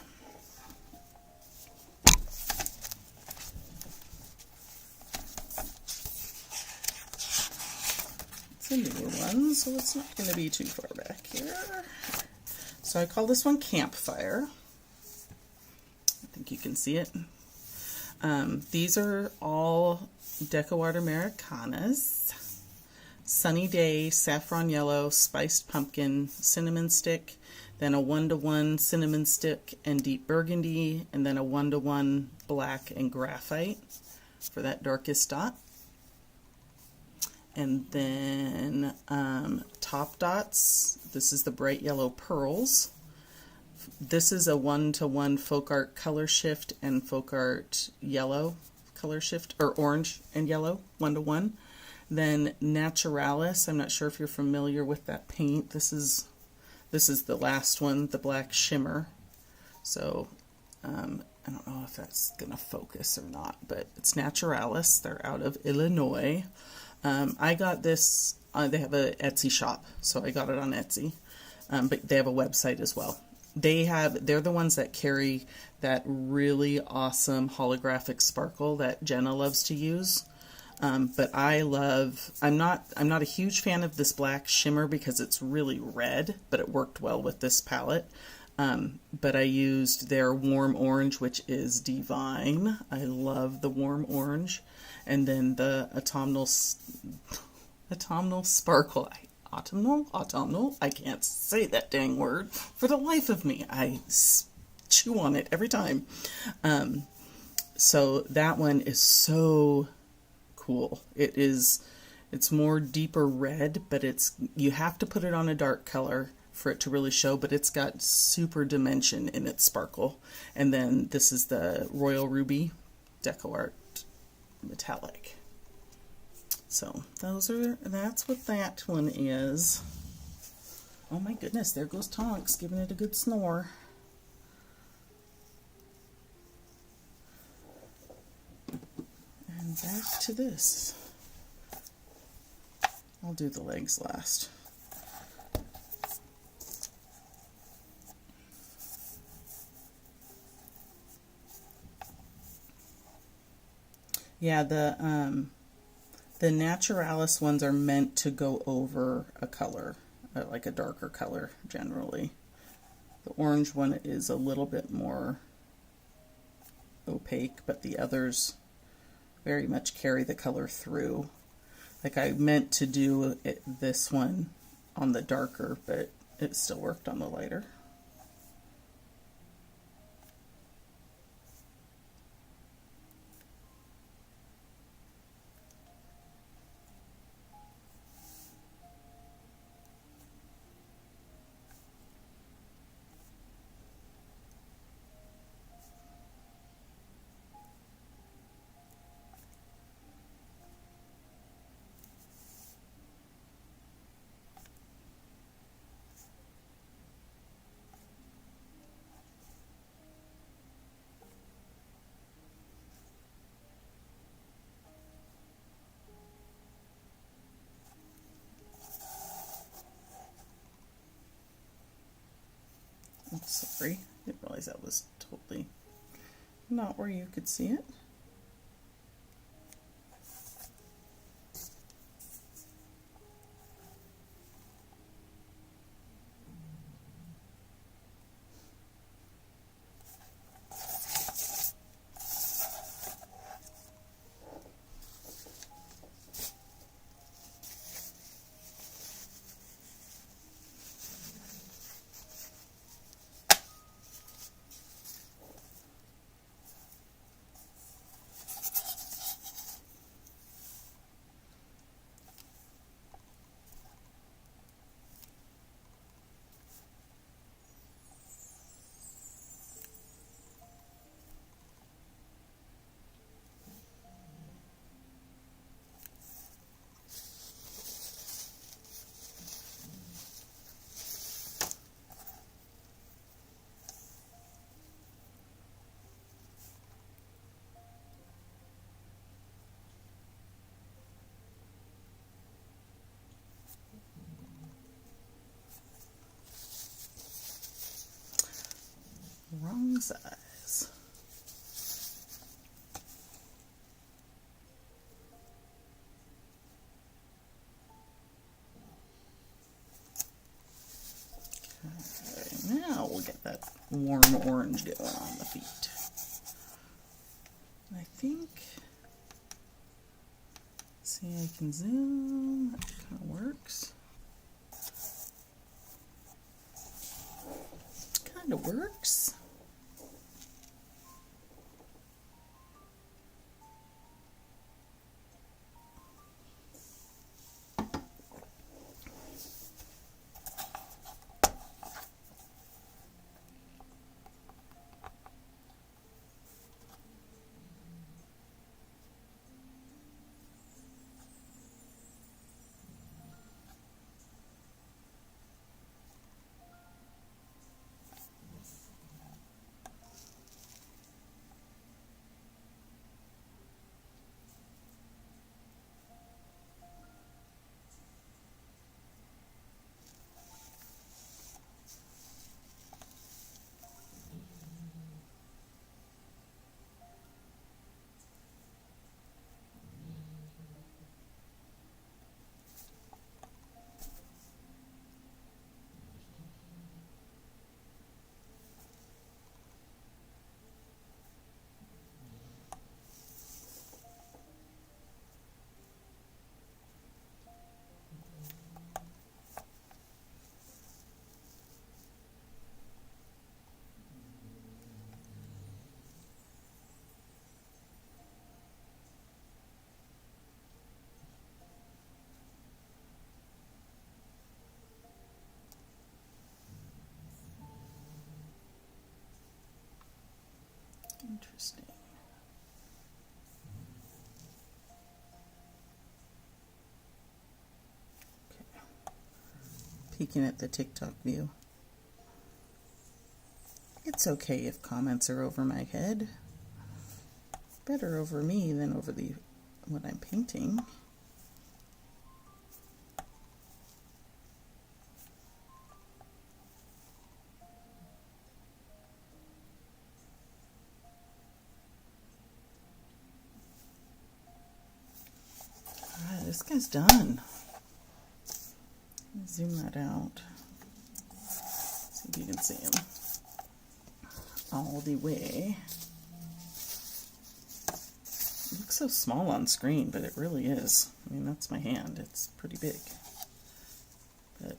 It's a new one, so it's not going to be too far back here. So I call this one Campfire. I think you can see it. These are all DecoArt Americanas. Sunny Day, Saffron Yellow, Spiced Pumpkin, Cinnamon Stick, then a 1-to-1 Cinnamon Stick and Deep Burgundy, and then a 1-to-1 Black and Graphite for that darkest dot. And then Top Dots, this is the Bright Yellow Pearls. This is a 1-to-1 Folk Art Color Shift and Folk Art Yellow Color Shift, or Orange and Yellow, 1-to-1. Then Naturalis, I'm not sure if you're familiar with that paint. This is the last one, the Black Shimmer. So I don't know if that's going to focus or not, but it's Naturalis. They're out of Illinois. I got this, they have an Etsy shop, so I got it on Etsy, but they have a website as well. they're the ones that carry that really awesome holographic sparkle that Jenna loves to use. But I'm not a huge fan of this black shimmer because it's really red, but it worked well with this palette. But I used their warm orange, which is divine. I love the warm orange. And then the autumnal sparkle. Autumnal. I can't say that dang word for the life of me. I chew on it every time. So that one is so cool. It's more deeper red, but you have to put it on a dark color for it to really show, but it's got super dimension in its sparkle. And then this is the Royal Ruby DecoArt Metallic. So that's what that one is. Oh my goodness, there goes Tonks giving it a good snore. And back to this. I'll do the legs last. Yeah, the Naturalis ones are meant to go over a color, like a darker color generally. The orange one is a little bit more opaque, but the others very much carry the color through. Like I meant to do this one on the darker, but it still worked on the lighter. I'm sorry, I didn't realize that was totally not where you could see it. Wrong size. Okay, now we'll get that warm orange going on the feet. I think, see, I can zoom, that kind of works. Kind of works. Interesting. Okay. Peeking at the TikTok view. It's okay if comments are over my head. Better over me than over what I'm painting. Alright, this guy's done. Zoom that out. See if you can see him all the way. It looks so small on screen, but it really is. I mean, that's my hand. It's pretty big. But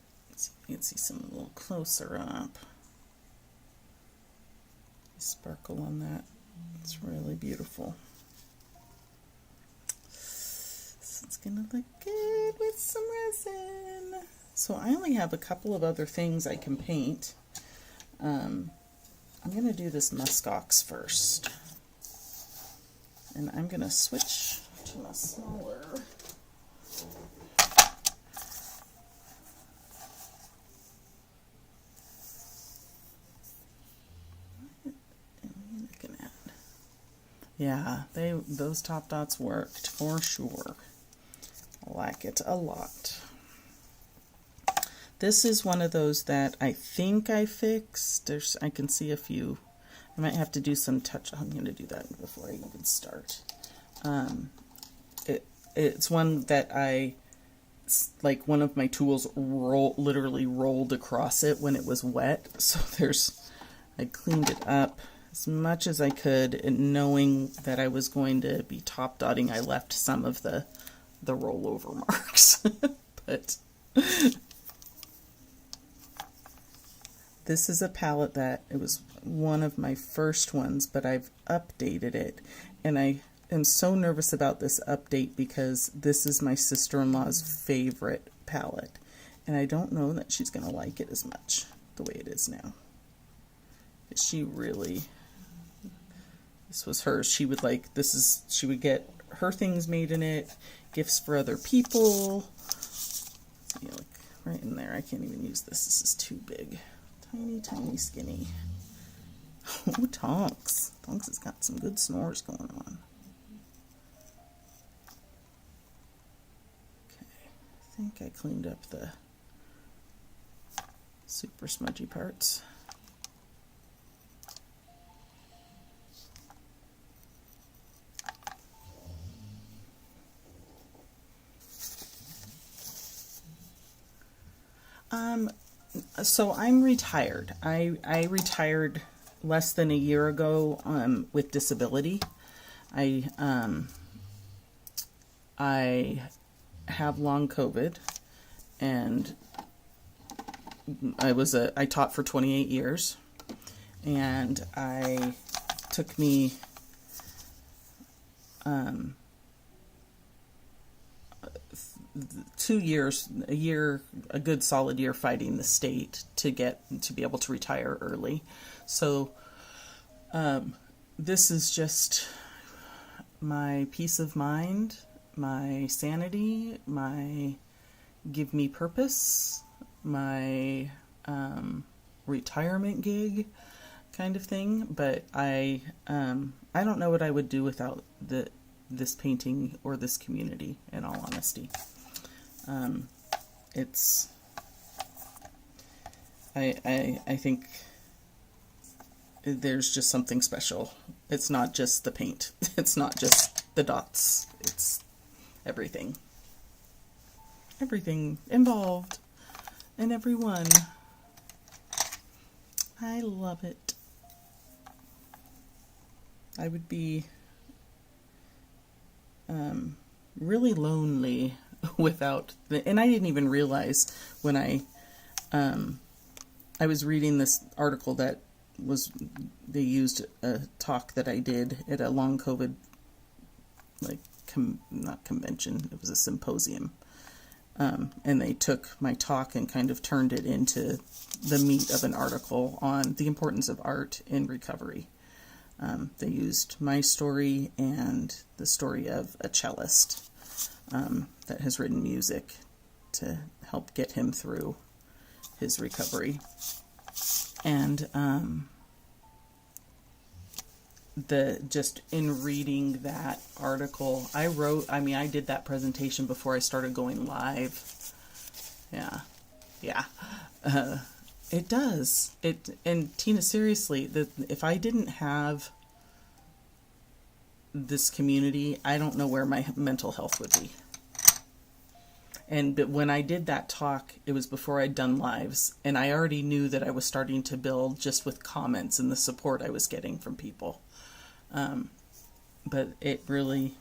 you can see some a little closer up. Sparkle on that. It's really beautiful. So it's gonna look good with some resin. So I only have a couple of other things I can paint. I'm going to do this muskox first. And I'm going to switch to my smaller. What am I looking at? Yeah, those top dots worked for sure. I like it a lot. This is one of those that I think I fixed. I can see a few. I might have to do some touch. I'm going to do that before I even start. It's one that like one of my tools literally rolled across it when it was wet. So I cleaned it up as much as I could, and knowing that I was going to be top dotting, I left some of the rollover marks. But this is a palette that it was one of my first ones, but I've updated it, and I am so nervous about this update because this is my sister-in-law's favorite palette, and I don't know that she's going to like it as much the way it is now. She really, this was hers. She would like, she would get her things made in it, gifts for other people. See, like right in there, I can't even use this. This is too big. Tiny, tiny, skinny. Oh, Tonks. Tonks has got some good snores going on. Okay, I think I cleaned up the super smudgy parts. So I'm retired. I retired less than a year ago with disability. I have long COVID, and I taught for 28 years, and took me a good solid year fighting the state to be able to retire early. So this is just my peace of mind, my sanity, my give me purpose, my retirement gig kind of thing. But I don't know what I would do without this painting or this community, in all honesty. I think there's just something special. It's not just the paint. It's not just the dots. It's everything. Everything involved and everyone. I love it. I would be really lonely without and I didn't even realize when I was reading this article that they used a talk that I did at a long COVID, like, not convention, it was a symposium, and they took my talk and kind of turned it into the meat of an article on the importance of art in recovery. They used my story and the story of a cellist that has written music to help get him through his recovery. And just in reading that article, I did that presentation before I started going live. Yeah. It does. And Tina, seriously, if I didn't have this community, I don't know where my mental health would be. But when I did that talk, it was before I'd done lives, and I already knew that I was starting to build just with comments and the support I was getting from people. But it really,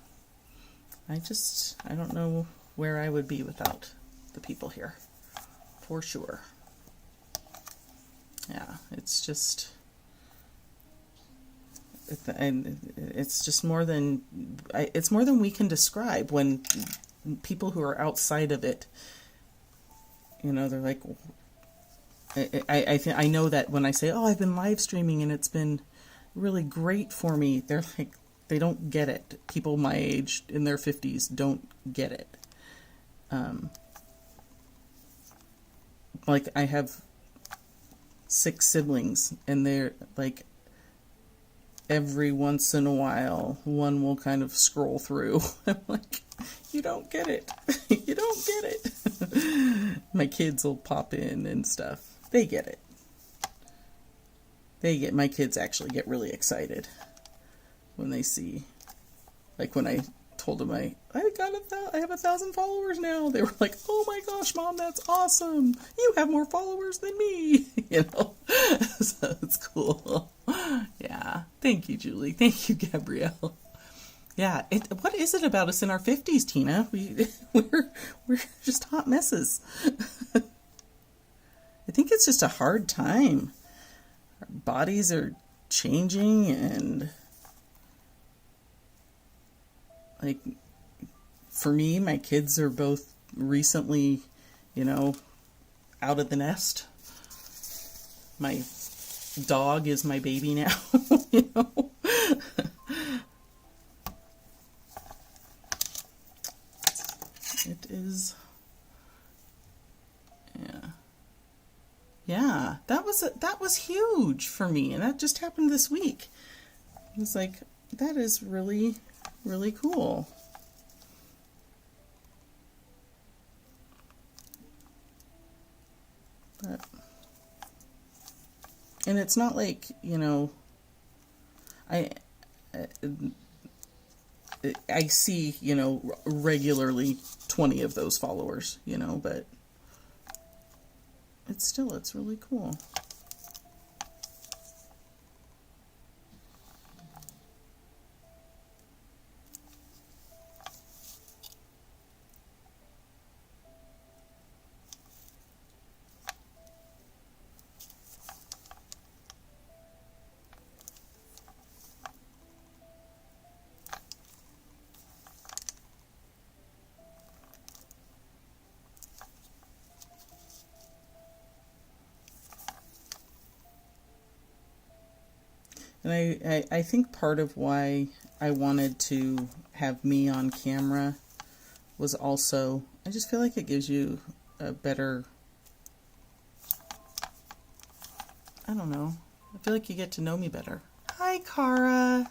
I don't know where I would be without the people here, for sure. Yeah, it's just more than we can describe. When people who are outside of it, they're like, I know that when I say, oh, I've been live streaming and it's been really great for me, they're like, they don't get it. People my age in their 50s don't get it. Like, I have 6 siblings, and they're like, every once in a while one will kind of scroll through. I'm like, you don't get it. You don't get it. My kids will pop in and stuff. They get it. My kids actually get really excited when they see, like when I told them I have 1,000 followers now. They were like, oh my gosh, Mom, that's awesome. You have more followers than me. So it's cool. Yeah. Thank you, Julie. Thank you, Gabrielle. Yeah. What is it about us in our 50s, Tina? We're just hot messes. I think it's just a hard time. Our bodies are changing, and like, for me, my kids are both recently, out of the nest. My dog is my baby now, It is, yeah. Yeah, that was huge for me, and that just happened this week. It was like, that is really, really cool. And it's not like, I see, regularly 20 of those followers, but it's really cool. And I think part of why I wanted to have me on camera was also, I just feel like it gives you a better, I don't know, I feel like you get to know me better. Hi, Cara.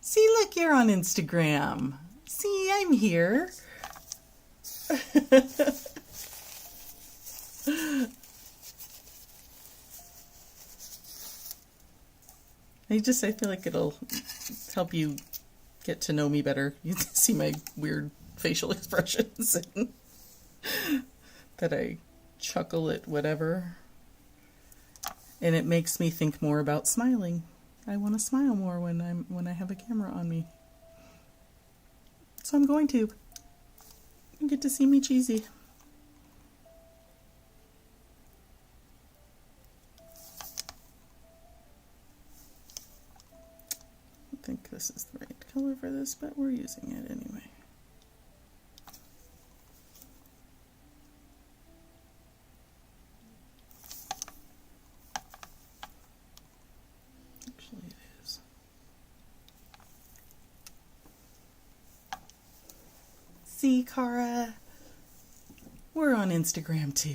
See, look, you're on Instagram. See, I'm here. I feel like it'll help you get to know me better. You can see my weird facial expressions and that I chuckle at whatever. And it makes me think more about smiling. I want to smile more when I have a camera on me. So I'm going to. You get to see me cheesy. I think this is the right color for this, but we're using it anyway. Actually, it is. See, Cara, we're on Instagram too.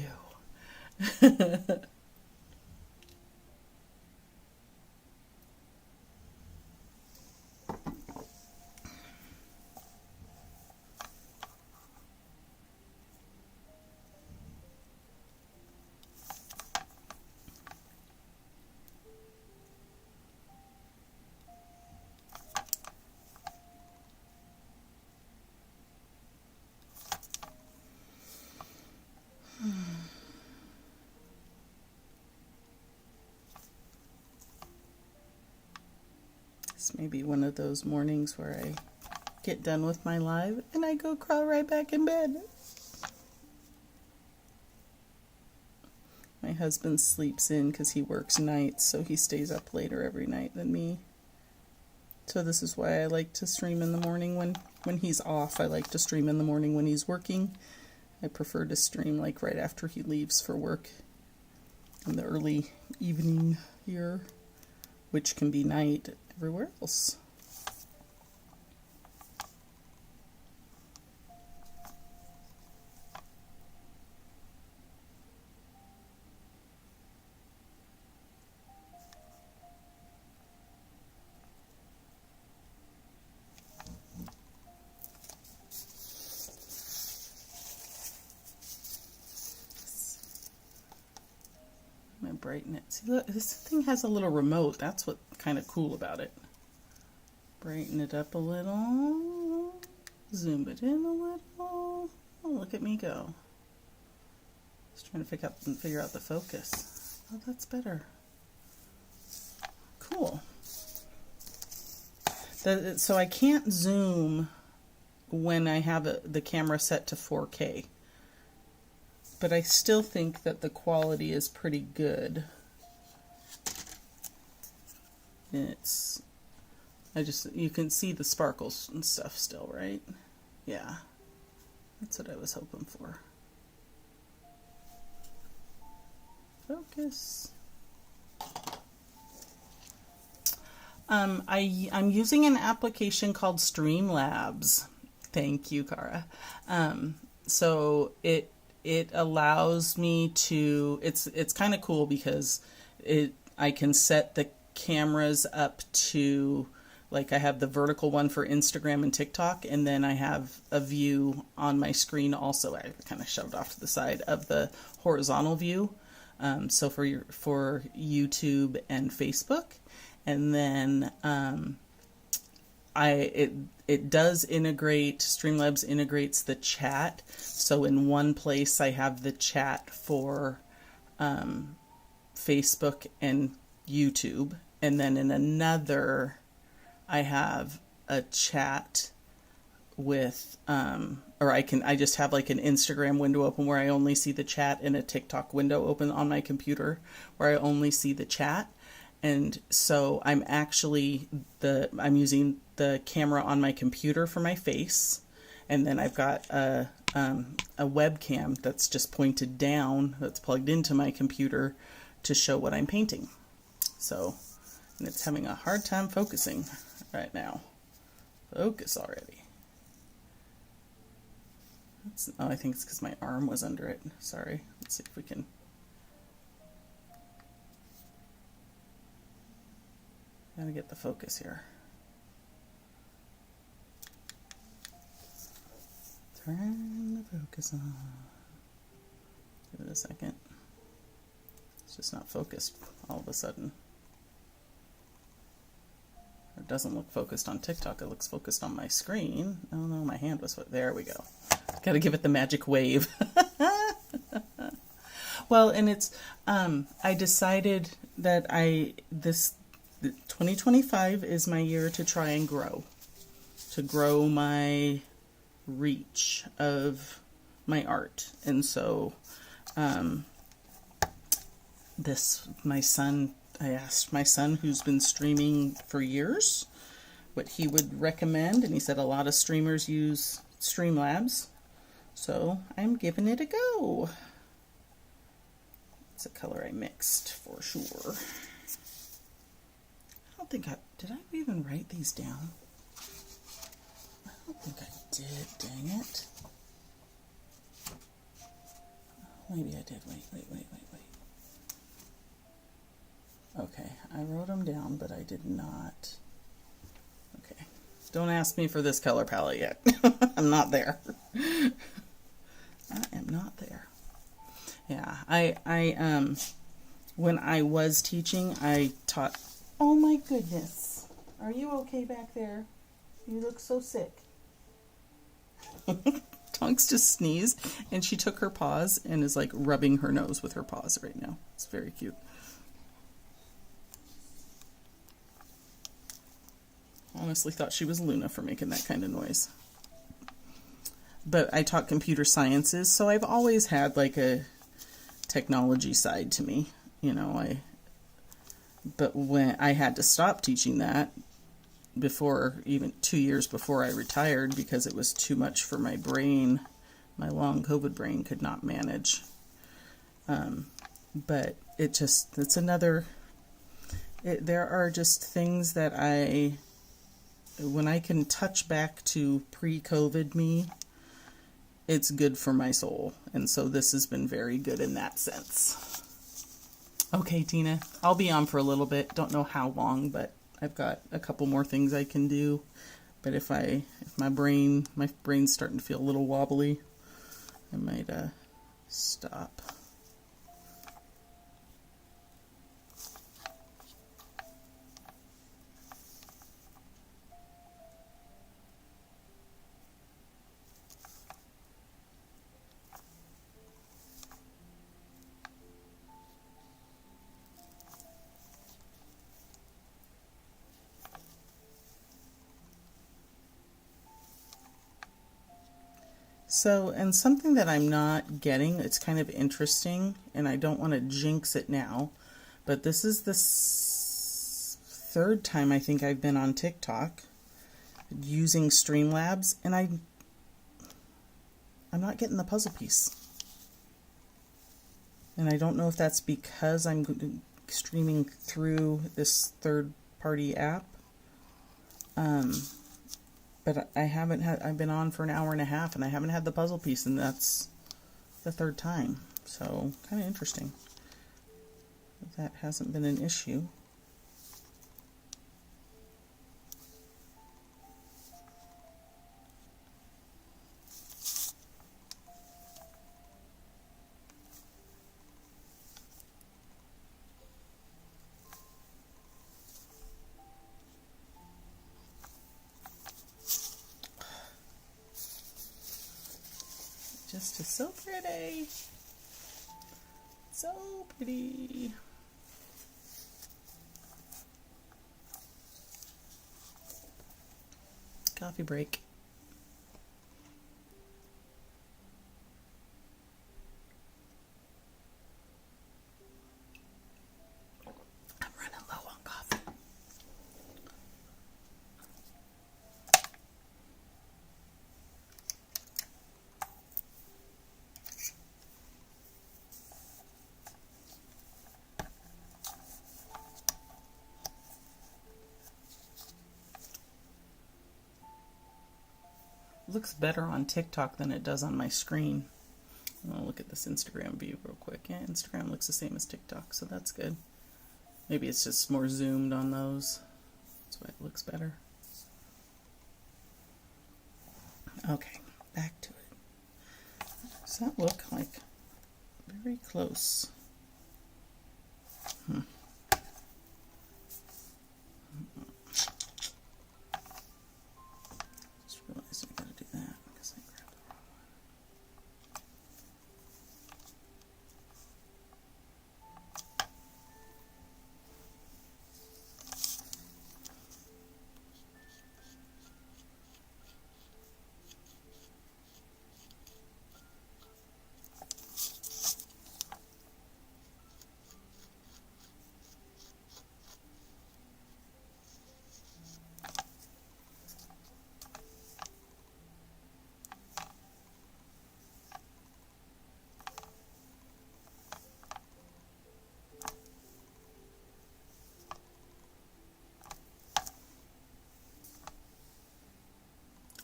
This may be one of those mornings where I get done with my live and I go crawl right back in bed. My husband sleeps in because he works nights, so he stays up later every night than me. So this is why I like to stream in the morning when he's off. I like to stream in the morning when he's working. I prefer to stream like right after he leaves for work in the early evening here, which can be night everywhere else. I'm gonna brighten it. See, look, this thing has a little remote. That's what's kind of cool about it. Brighten it up a little. Zoom it in a little. Oh, look at me go. Just trying to figure out the focus. Oh, that's better. Cool. So I can't zoom when I have the camera set to 4K. But I still think that the quality is pretty good. You can see the sparkles and stuff still, right? Yeah, that's what I was hoping for. Focus. I'm using an application called Streamlabs. Thank you, Cara. So it allows me to, it's kind of cool because I can set the cameras up to, like, I have the vertical one for Instagram and TikTok, and then I have a view on my screen also. I kind of shoved off to the side of the horizontal view. So for YouTube and Facebook, and then it does integrate, Streamlabs integrates the chat. So in one place I have the chat for Facebook and YouTube, and then in another I have a chat with I just have like an Instagram window open where I only see the chat, and a TikTok window open on my computer where I only see the chat. And so I'm using the camera on my computer for my face, and then I've got a webcam that's just pointed down, that's plugged into my computer to show what I'm painting. So, and it's having a hard time focusing right now. Focus already. I think it's because my arm was under it. Sorry. Let's see if we can. Gotta get the focus here. Turn the focus on. Give it a second. It's just not focused all of a sudden. It doesn't look focused on TikTok. It looks focused on my screen. Oh no, my hand was... There we go. Gotta give it the magic wave. Well, and it's... I decided that 2025 is my year to try and grow. To grow my reach of my art. And so, I asked my son, who's been streaming for years, what he would recommend, and he said a lot of streamers use Streamlabs, so I'm giving it a go. It's a color I mixed for sure. I don't think did I even write these down? I don't think I did, dang it. Maybe I did. Wait. Okay, I wrote them down, but I did not. Okay, don't ask me for this color palette yet. I'm not there. I am not there. Yeah, I when I was teaching, I taught. Oh my goodness, are you okay back there? You look so sick. Tonks just sneezed, and she took her paws and is like rubbing her nose with her paws right now. It's very cute. Honestly thought she was Luna for making that kind of noise. But I taught computer sciences, so I've always had like a technology side to me, you know. But when I had to stop teaching that before, even 2 years before I retired, because it was too much for my brain. My long COVID brain could not manage. But it's another, there are just things that when I can touch back to pre-COVID me, it's good for my soul. And so this has been very good in that sense. Okay, Tina, I'll be on for a little bit. Don't know how long, but I've got a couple more things I can do. But if my brain's starting to feel a little wobbly, I might stop. So, and something that I'm not getting, it's kind of interesting, and I don't want to jinx it now, but this is the third time I think I've been on TikTok using Streamlabs, and I'm not getting the puzzle piece. And I don't know if that's because I'm streaming through this third-party app. But I've been on for an hour and a half, and I haven't had the puzzle piece, and that's the third time. So, kind of interesting. That hasn't been an issue. Just is so pretty. So pretty. Coffee break. I'm running low on coffee. Looks better on TikTok than it does on my screen. I'll look at this Instagram view real quick. Yeah, Instagram looks the same as TikTok, so that's good. Maybe it's just more zoomed on those. That's why it looks better. Okay, back to it. Does that look like very close? Just realized I gotta do that because I grabbed the wrong one.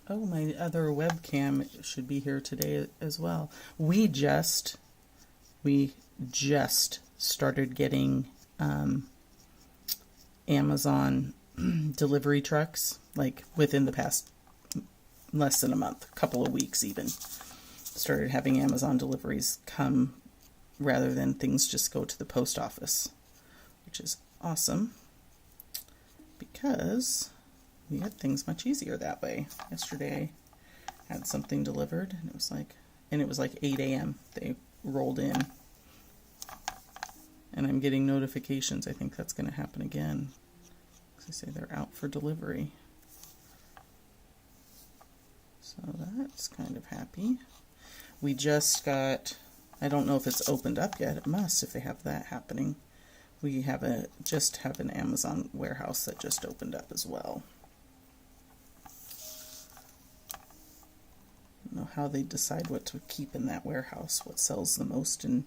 Oh, my other webcam should be here today as well. We just we just started getting Amazon delivery trucks, like within the past less than a month, a couple of weeks even. Started having Amazon deliveries come rather than things just go to the post office, which is awesome because we had things much easier that way. Yesterday I had something delivered and it was like 8 a.m. they rolled in. And I'm getting notifications. I think that's going to happen again. They say they're out for delivery. So that's kind of happy. We just got, I don't know if it's opened up yet. It must if they have that happening. We just have an Amazon warehouse that just opened up as well. I don't know how they decide what to keep in that warehouse, what sells the most in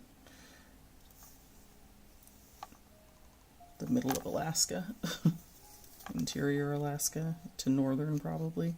the middle of Alaska, interior Alaska to northern probably.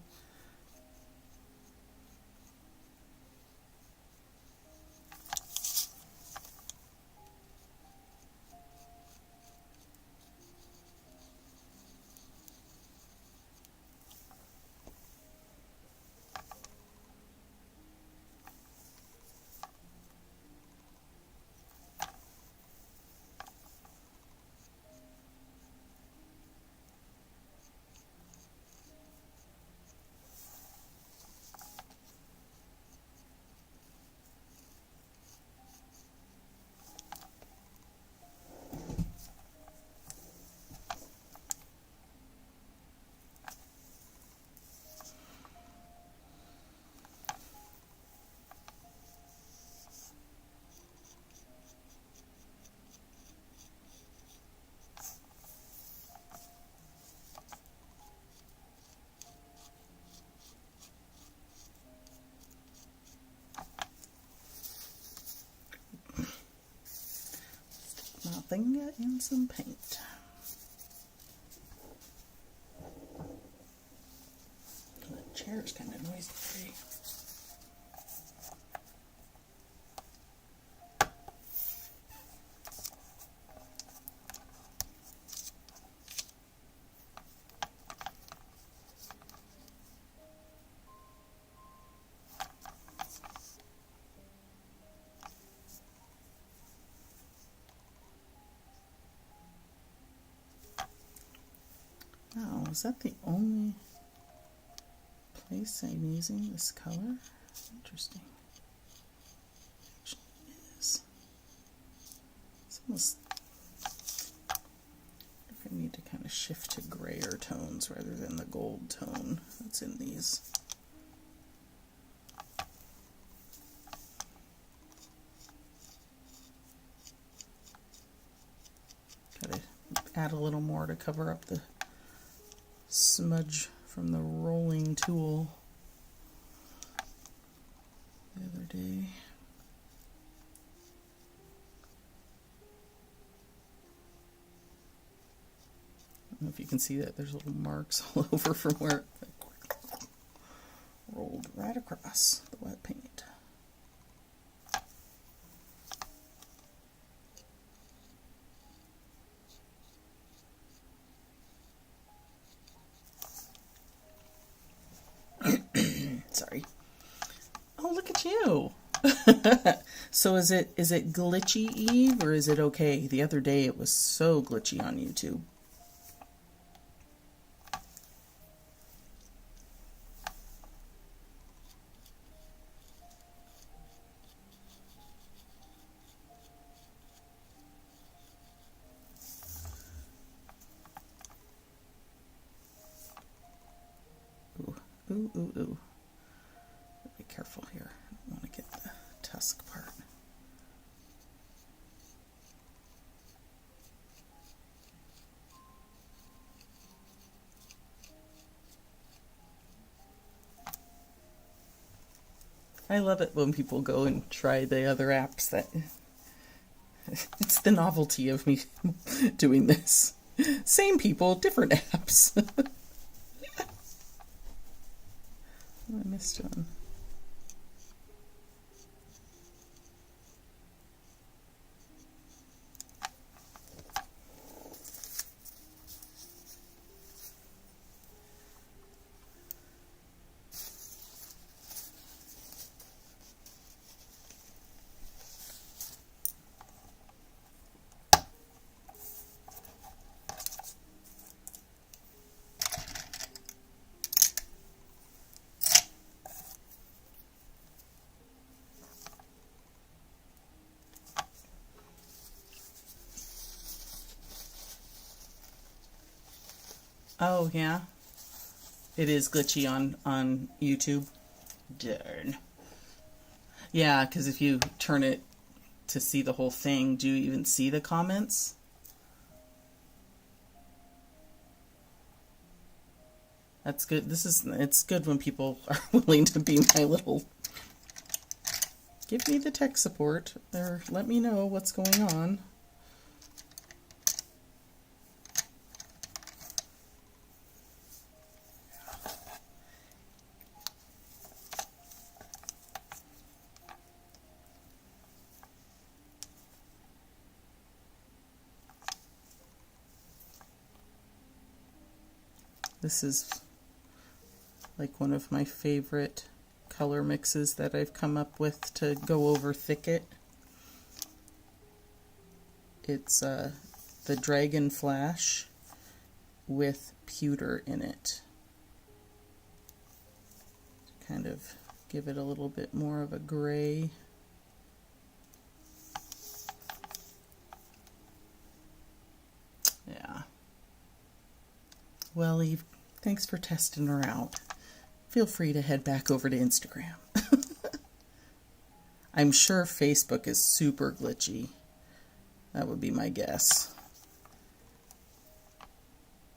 Nothing and some paint. The chair's kind of noisy today. Wow, is that the only place I'm using this color? Interesting. It is. It's almost, I think I need to kind of shift to grayer tones rather than the gold tone that's in these. Gotta add a little more to cover up the smudge from the rolling tool the other day. I don't know if you can see that there's little marks all over from where it rolled right across the wet paint. Sorry. Oh, look at you. So is it glitchy, Eve, or is it okay? The other day it was so glitchy on YouTube. Ooh, ooh, ooh, ooh. Be careful here. I don't want to get the tusk part. I love it when people go and try the other apps. That it's the novelty of me doing this. Same people, different apps. Oh, I missed one. Oh, yeah. It is glitchy on YouTube. Darn. Yeah, because if you turn it to see the whole thing, do you even see the comments? That's good. It's good when people are willing to be my little, give me the tech support, or let me know what's going on. This is like one of my favorite color mixes that I've come up with to go over Thicket. It's the Dragon Flash with pewter in it. Kind of give it a little bit more of a gray. Yeah. Well, Eve, thanks for testing her out. Feel free to head back over to Instagram. I'm sure Facebook is super glitchy. That would be my guess.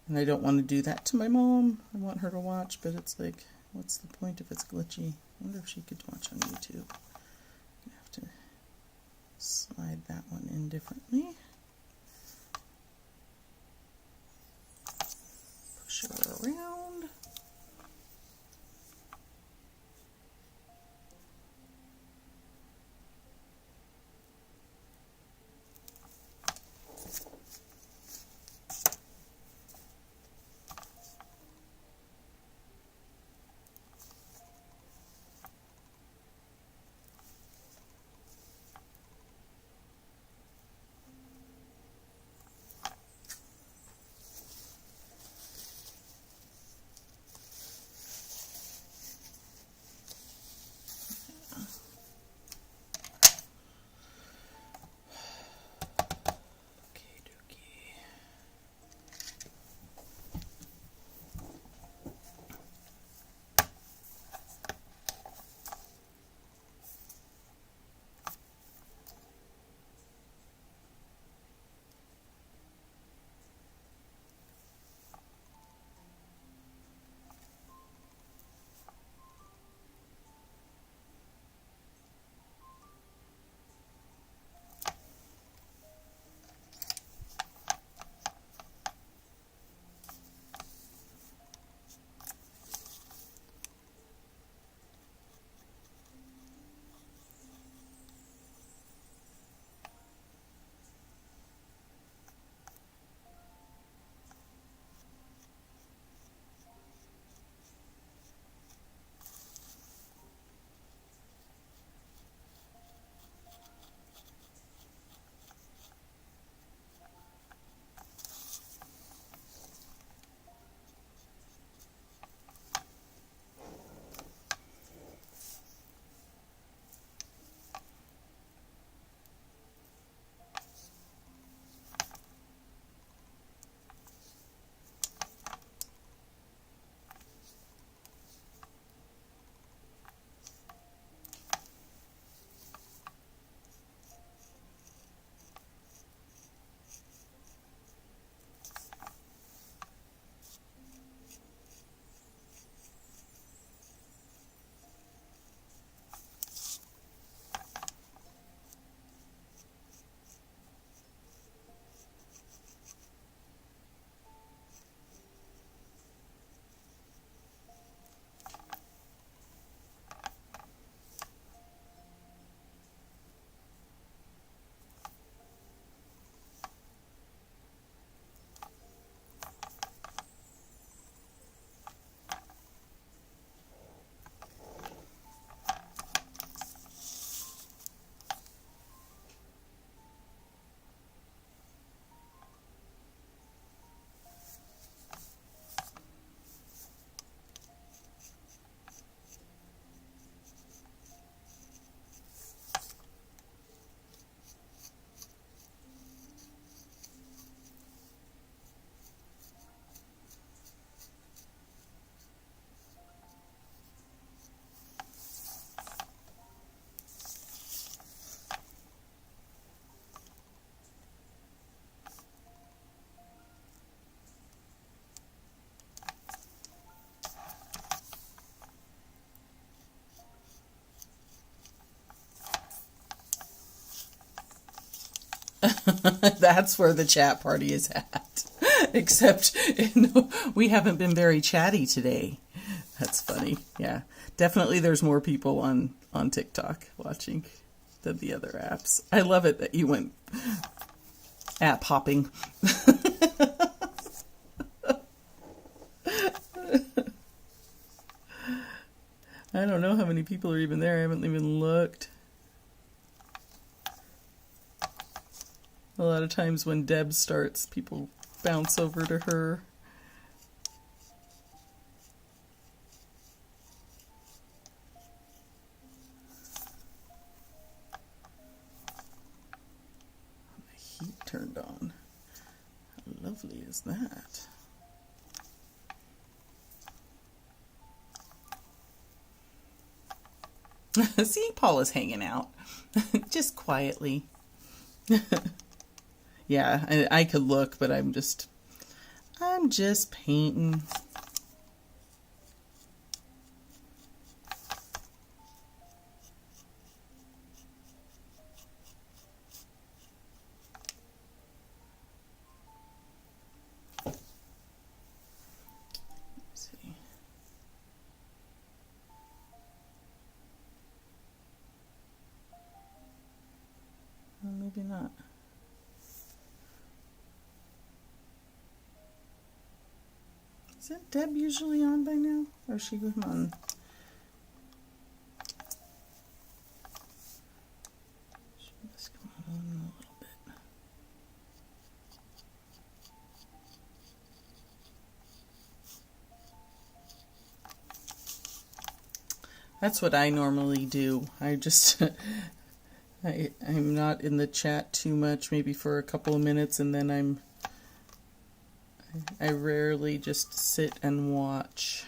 And I don't want to do that to my mom. I want her to watch, but it's like, what's the point if it's glitchy? I wonder if she could watch on YouTube. I have to slide that one in differently. Push her around. That's where the chat party is at. Except we haven't been very chatty today. That's funny. Yeah. Definitely there's more people on TikTok watching than the other apps. I love it that you went app hopping. I don't know how many people are even there. I haven't even looked. A lot of times when Deb starts, people bounce over to her. The heat turned on. How lovely is that? See, Paula's hanging out. Just quietly. Yeah, I could look, but I'm just painting. Let's see. Well, maybe not. Isn't Deb usually on by now? Or is she going on? Let's come on a little bit. That's what I normally do. I just I'm not in the chat too much, maybe for a couple of minutes, and then I rarely just sit and watch.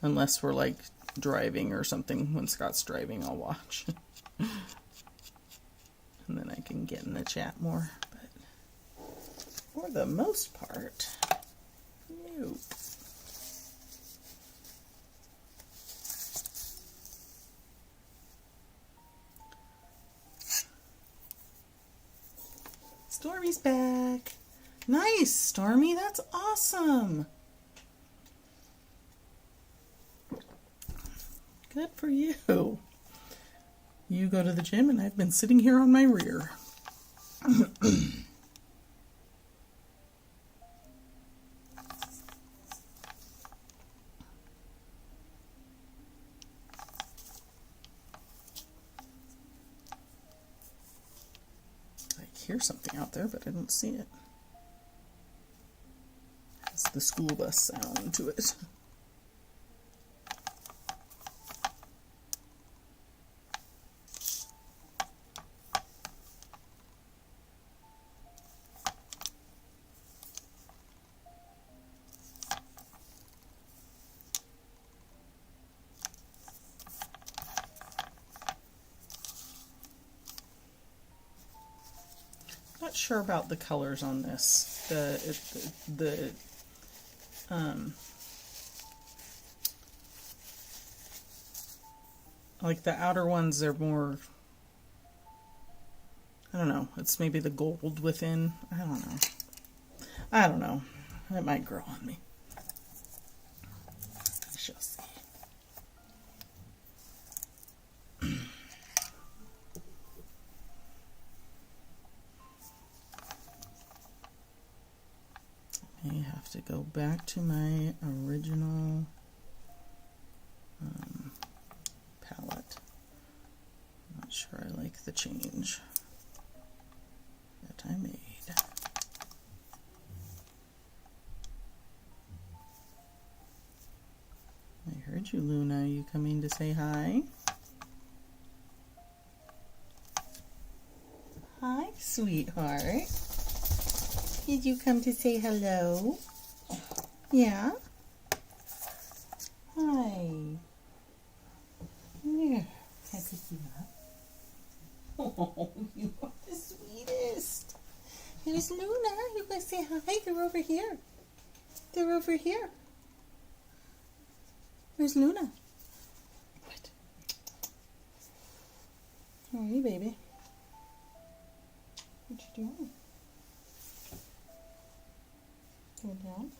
Unless we're like driving or something. When Scott's driving, I'll watch. And then I can get in the chat more. But for the most part, nope. Stormy's back. Nice, Stormy. That's awesome. Good for you. You go to the gym and I've been sitting here on my rear. I hear something out there, but I don't see it. It's the school bus sound to it. Not sure about the colors on this. Like the outer ones, they're more, I don't know, it's maybe the gold within. I don't know. It might grow on me. I shall see. I have to go back to my original palette. I'm not sure I like the change that I made. I heard you, Luna. You coming to say hi? Hi, sweetheart. Did you come to say hello? Yeah? Hi. Here. Can I pick you up? Oh, you are the sweetest. Here's Luna. You guys say hi. They're over here. They're over here. Where's Luna? What? How are you, baby? What you doing? Coming down?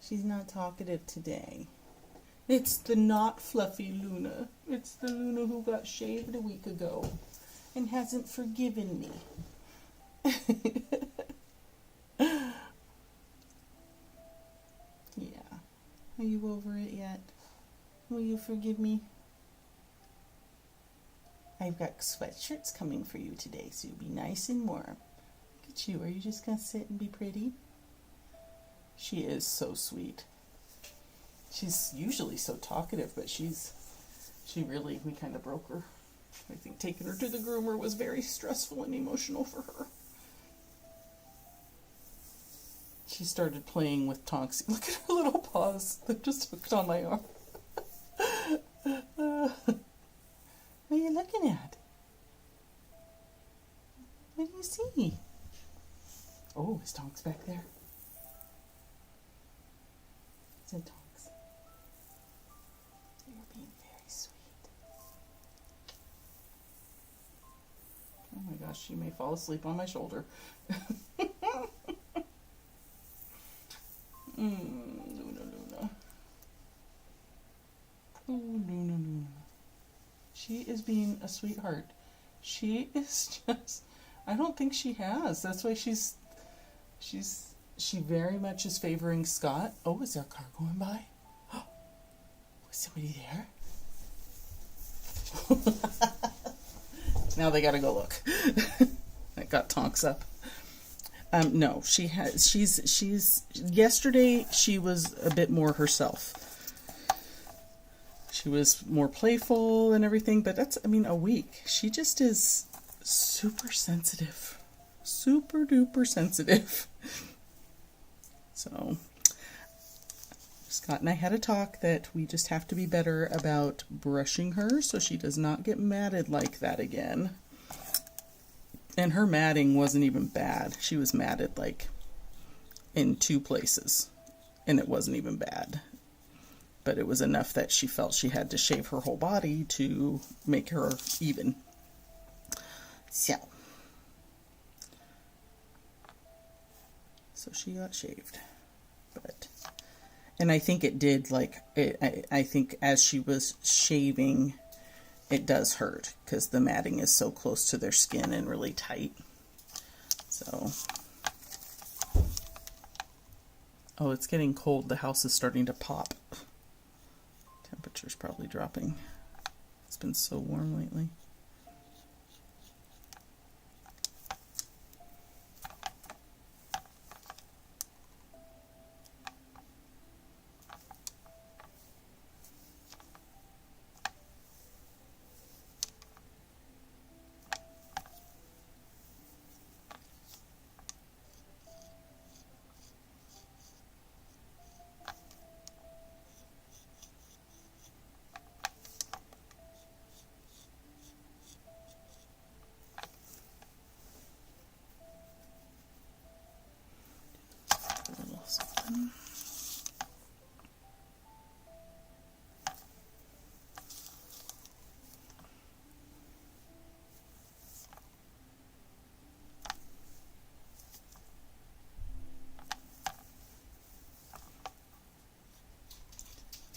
She's not talkative today. It's the not fluffy Luna. It's the Luna who got shaved a week ago and hasn't forgiven me. Yeah. Are you over it yet? Will you forgive me? I've got sweatshirts coming for you today, so you'll be nice and warm. Look at you. Are you just going to sit and be pretty? She is so sweet. She's usually so talkative, but we kind of broke her. I think taking her to the groomer was very stressful and emotional for her. She started playing with Tonks. Look at her little paws. They're just hooked on my arm. What are you looking at? What do you see? Oh, is Tonks back there? Is it Tonks? You're being very sweet. Oh my gosh, she may fall asleep on my shoulder. Luna. Oh, Luna. She is being a sweetheart. She is just, I don't think she has. That's why she very much is favoring Scott. Oh, is there a car going by? Oh, was somebody there? Now they gotta go look. I got Tonks up. No, yesterday she was a bit more herself. She was more playful and everything, but that's, a week. She just is super sensitive. Super duper sensitive. So, Scott and I had a talk that we just have to be better about brushing her so she does not get matted like that again. And her matting wasn't even bad. She was matted like in 2 places, and it wasn't even bad. But it was enough that she felt she had to shave her whole body to make her even. So she got shaved. And I think it did, I think as she was shaving, it does hurt because the matting is so close to their skin and really tight. So, oh, it's getting cold. The house is starting to pop. Temperature's probably dropping. It's been so warm lately. Something.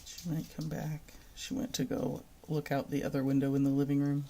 She might come back. She went to go look out the other window in the living room.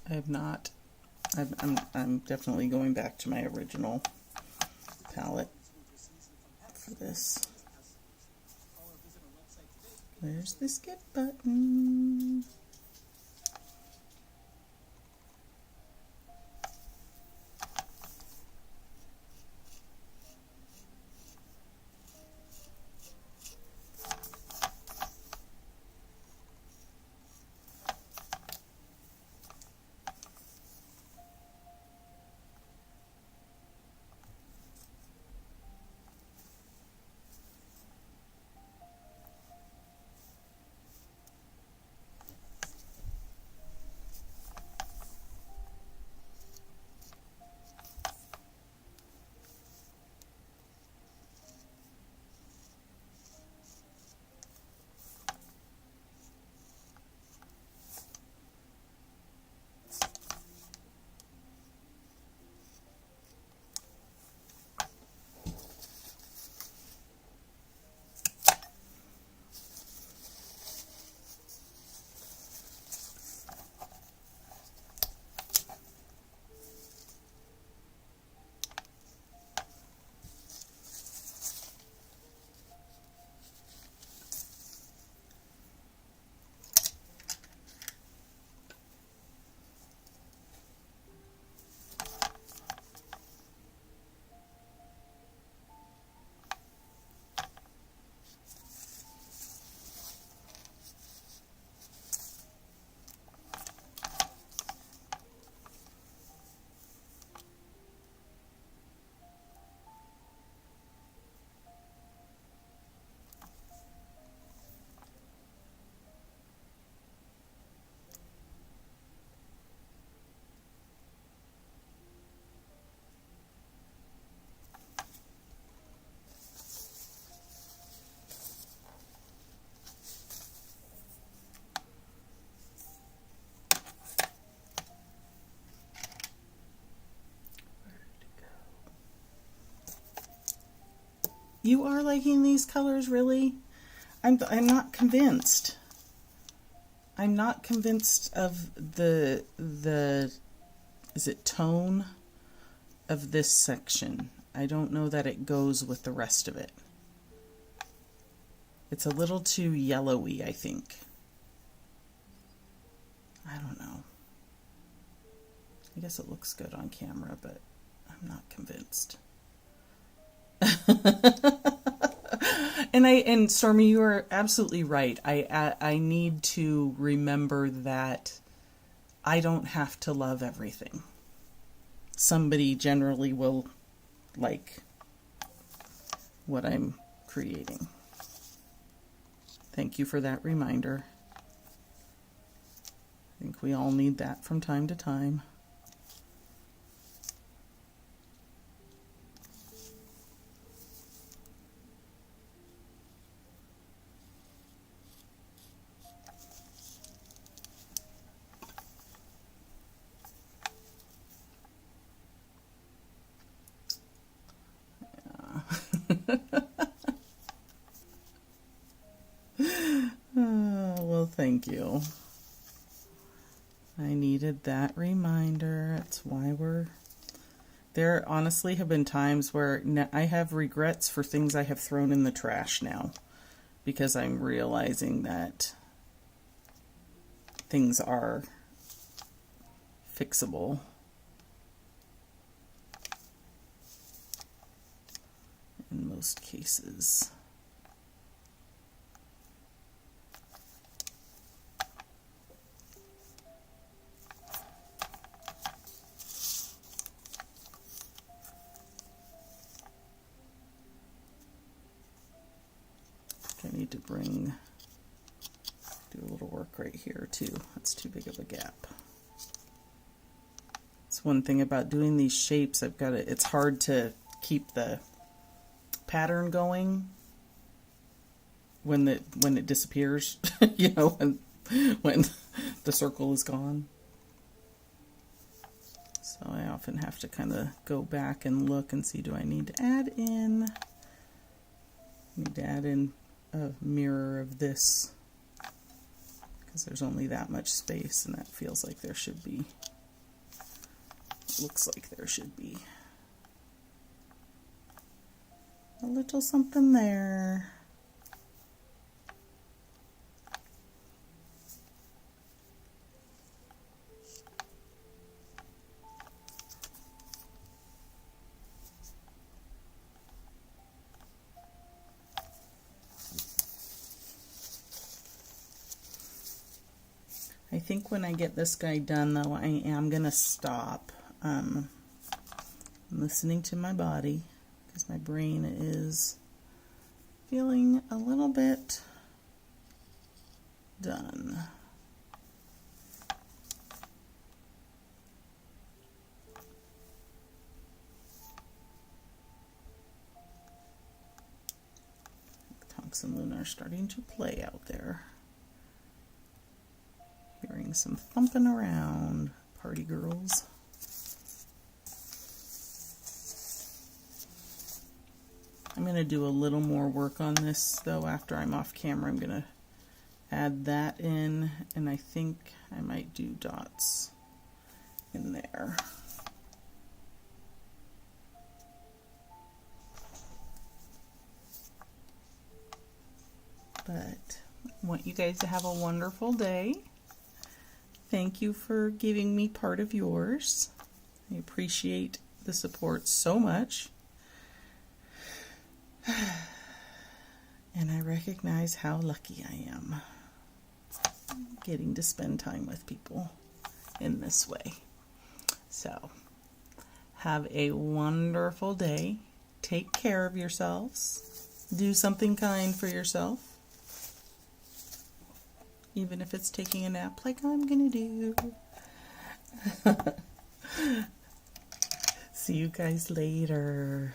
I have not. I'm definitely going back to my original palette for this. Where's the skip button? You are liking these colors, really? I'm not convinced. I'm not convinced of the is it tone of this section. I don't know that it goes with the rest of it. It's a little too yellowy, I think. I don't know. I guess it looks good on camera, but I'm not convinced. And Stormy, you are absolutely right. I need to remember that I don't have to love everything. Somebody generally will like what I'm creating. Thank you for that reminder. I think we all need that from time to time. Well, thank you. I needed that reminder. That's why there honestly have been times where I have regrets for things I have thrown in the trash now, because I'm realizing that things are fixable. In most cases. I need to do a little work right here too. That's too big of a gap. It's one thing about doing these shapes. It's hard to keep the pattern going when it disappears. You know, when the circle is gone. So I often have to kind of go back and look and see, do I need to add in? A mirror of this, because there's only that much space, and that feels like there should be. Looks like there should be a little something there. I think when I get this guy done, though, I am going to stop. I'm listening to my body, because my brain is feeling a little bit done. Tonks and Luna are starting to play out there. Hearing some thumping around, party girls. I'm going to do a little more work on this, though, after I'm off camera. I'm going to add that in, and I think I might do dots in there. But I want you guys to have a wonderful day. Thank you for giving me part of yours. I appreciate the support so much. And I recognize how lucky I am getting to spend time with people in this way. So, have a wonderful day. Take care of yourselves. Do something kind for yourself. Even if it's taking a nap like I'm gonna do. See you guys later.